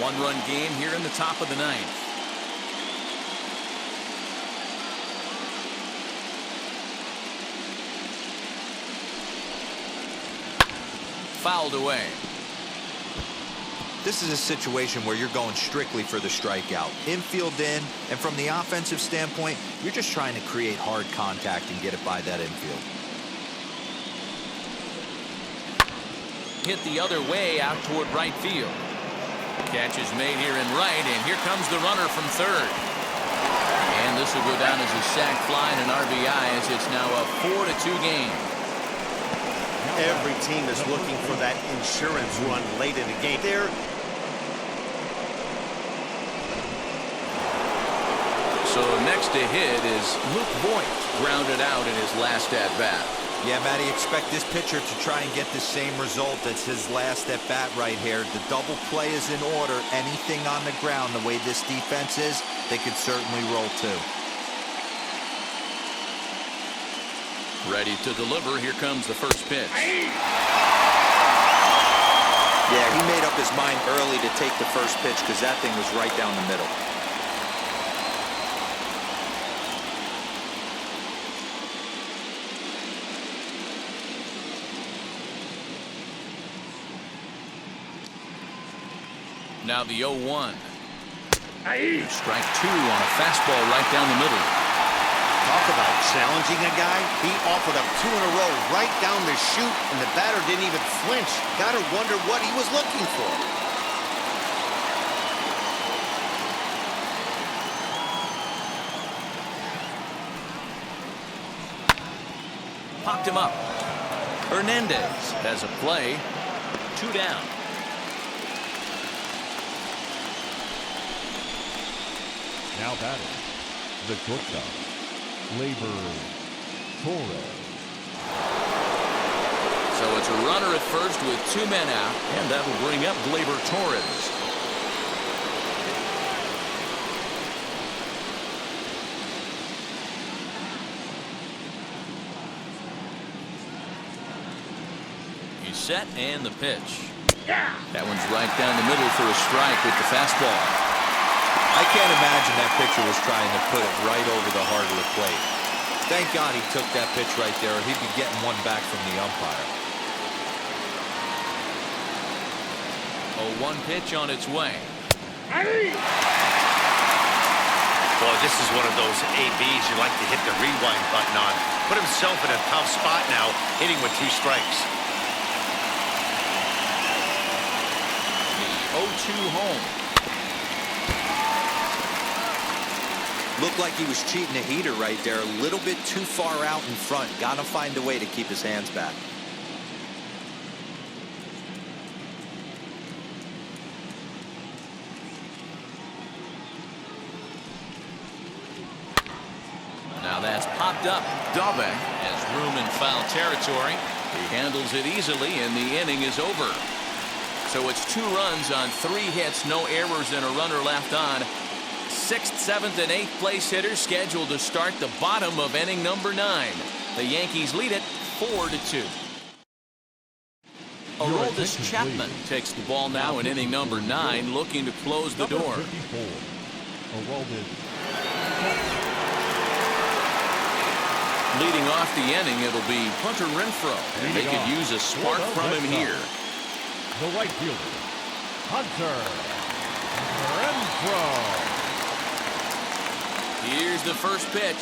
One-run game here in the top of the ninth. Fouled away. This is a situation where you're going strictly for the strikeout. Infield in, and from the offensive standpoint, you're just trying to create hard contact and get it by that infield. Hit the other way out toward right field. Catch is made here in right, and here comes the runner from third. And this will go down as a sac fly and an RBI, as it's now a 4-2 game. Every team is looking for that insurance run late in the game. There. So next to hit is Luke Voigt, grounded out in his last at-bat. Yeah, Matty, expect this pitcher to try and get the same result as his last at-bat right here. The double play is in order. Anything on the ground, the way this defense is, they could certainly roll too. Ready to deliver. Here comes the first pitch. Yeah, he made up his mind early to take the first pitch because that thing was right down the middle. Now the 0-1. Strike two on a fastball right down the middle. Talk about challenging a guy. He offered up two in a row right down the chute, and the batter didn't even flinch. Gotta wonder what he was looking for. Popped him up. Hernandez has a play. 2 down. Now batting, the shortstop, Gleyber Torres. So it's a runner at first with 2 men out, and that will bring up Gleyber Torres. He's set, and the pitch. That one's right down the middle for a strike with the fastball. I can't imagine that pitcher was trying to put it right over the heart of the plate. Thank God he took that pitch right there, or he'd be getting one back from the umpire. 0-1 pitch on its way. Boy, this is one of those ABs you like to hit the rewind button on. Put himself in a tough spot now, hitting with 2 strikes. The 0-2 home. Looked like he was cheating a heater right there. A little bit too far out in front. Got to find a way to keep his hands back. Now that's popped up. Daube has room in foul territory. He handles it easily, and the inning is over. So it's 2 runs on 3 hits, no errors, and a runner left on. 6th, 7th, and 8th place hitters scheduled to start the bottom of inning number 9. The Yankees lead it 4-2. Aroldis Chapman takes the ball now in inning number 9, looking to close the door. Leading off the inning, it'll be Hunter Renfroe, and they could use a spark from him here. The right fielder, Hunter Renfroe. Here's the first pitch.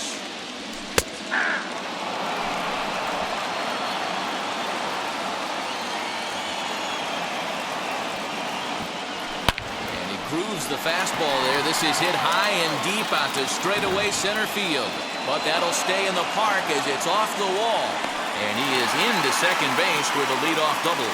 And he grooves the fastball there. This is hit high and deep out to straightaway center field. But that'll stay in the park as it's off the wall. And he is into second base with a leadoff double.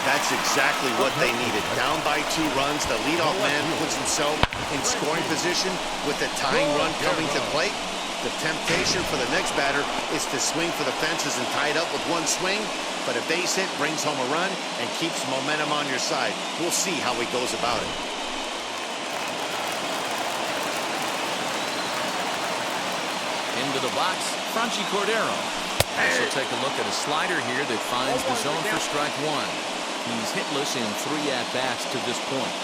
That's exactly what they needed. Down by 2 runs, the leadoff man puts himself in scoring position with the tying run coming to the plate. The temptation for the next batter is to swing for the fences and tie it up with 1 swing, but a base hit brings home a run and keeps momentum on your side. We'll see how he goes about it. Into the box, Franchi Cordero. So take a look at a slider here that finds the zone for strike 1. He's hitless in 3 at-bats to this point.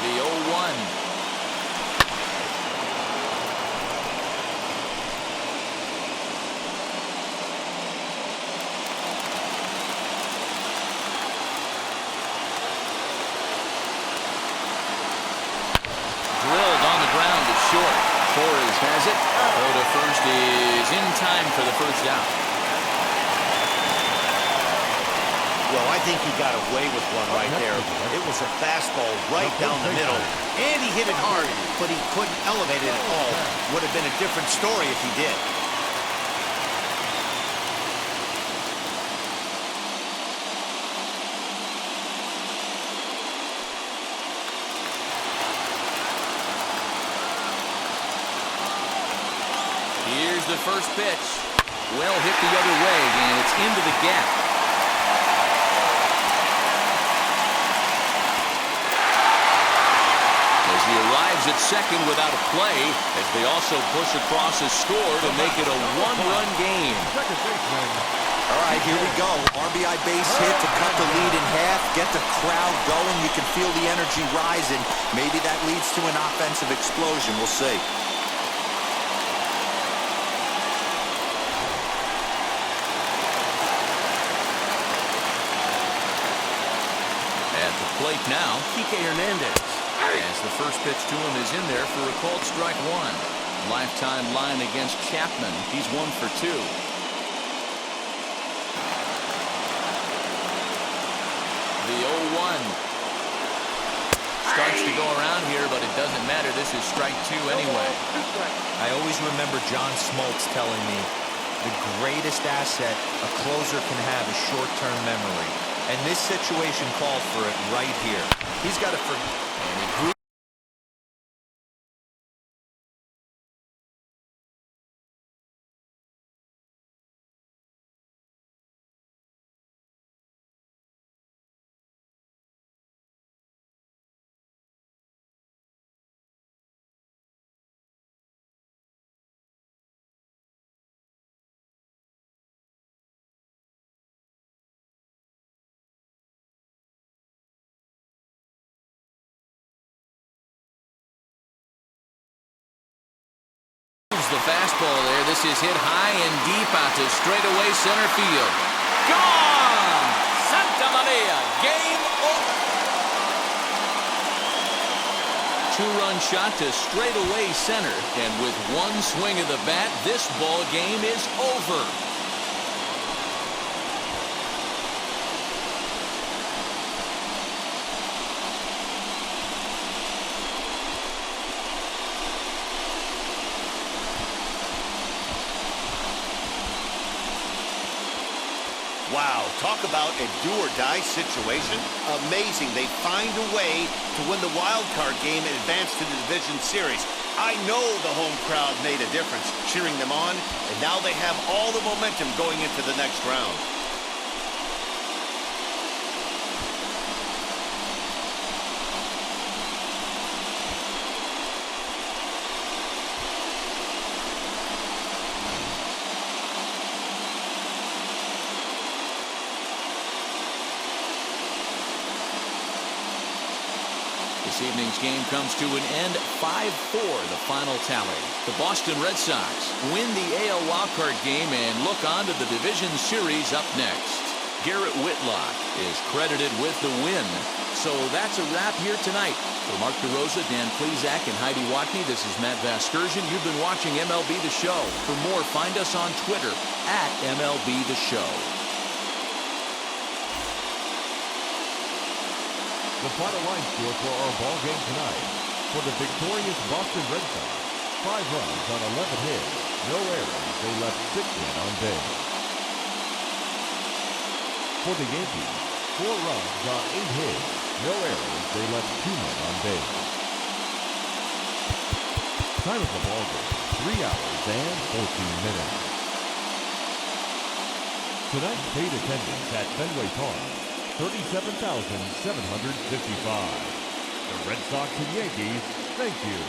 The 0-1. Short. Torres has it. Throw to first is in time for the first out. Well, I think he got away with one right there. It was a fastball right down the middle, and he hit it hard, but he couldn't elevate it at all. Would have been a different story if he did. Here's the first pitch. Well hit the other way, and it's into the gap. As he arrives at second without a play, as they also push across his score to make it a 1-run game. All right, here we go. RBI base hit to cut the lead in half, get the crowd going. You can feel the energy rising. Maybe that leads to an offensive explosion. We'll see. Plate now, Kike Hernandez. As the first pitch to him is in there for a called strike 1. Lifetime line against Chapman. He's 1 for 2. The 0-1. Starts to go around here, but it doesn't matter. This is strike 2 anyway. I always remember John Smoltz telling me the greatest asset a closer can have is short-term memory. And this situation called for it right here. He's got to forget. The fastball there. This is hit high and deep out to straightaway center field. Gone! Santa Maria, game over. 2-run shot to straightaway center, and with 1 swing of the bat, this ball game is over. Wow, talk about a do-or-die situation. Amazing. They find a way to win the wild card game and advance to the division series. I know the home crowd made a difference, cheering them on, and now they have all the momentum going into the next round. This evening's game comes to an end 5-4, the final tally. The Boston Red Sox win the AL wildcard game and look on to the division series up next. Garrett Whitlock is credited with the win. So that's a wrap here tonight. For Mark DeRosa, Dan Plesac, and Heidi Watney, this is Matt Vasgersian. You've been watching MLB The Show. For more, find us on Twitter at MLB The Show. The final line score for our ball game tonight. For the victorious Boston Red Sox, 5 runs on 11 hits, no errors. They left 6 men on base. For the Yankees, 4 runs on 8 hits, no errors. They left 2 men on base. Time of the ball game, 3 hours and 14 minutes. Tonight's paid attendance at Fenway Park, 37,755. The Red Sox and Yankees, thank you.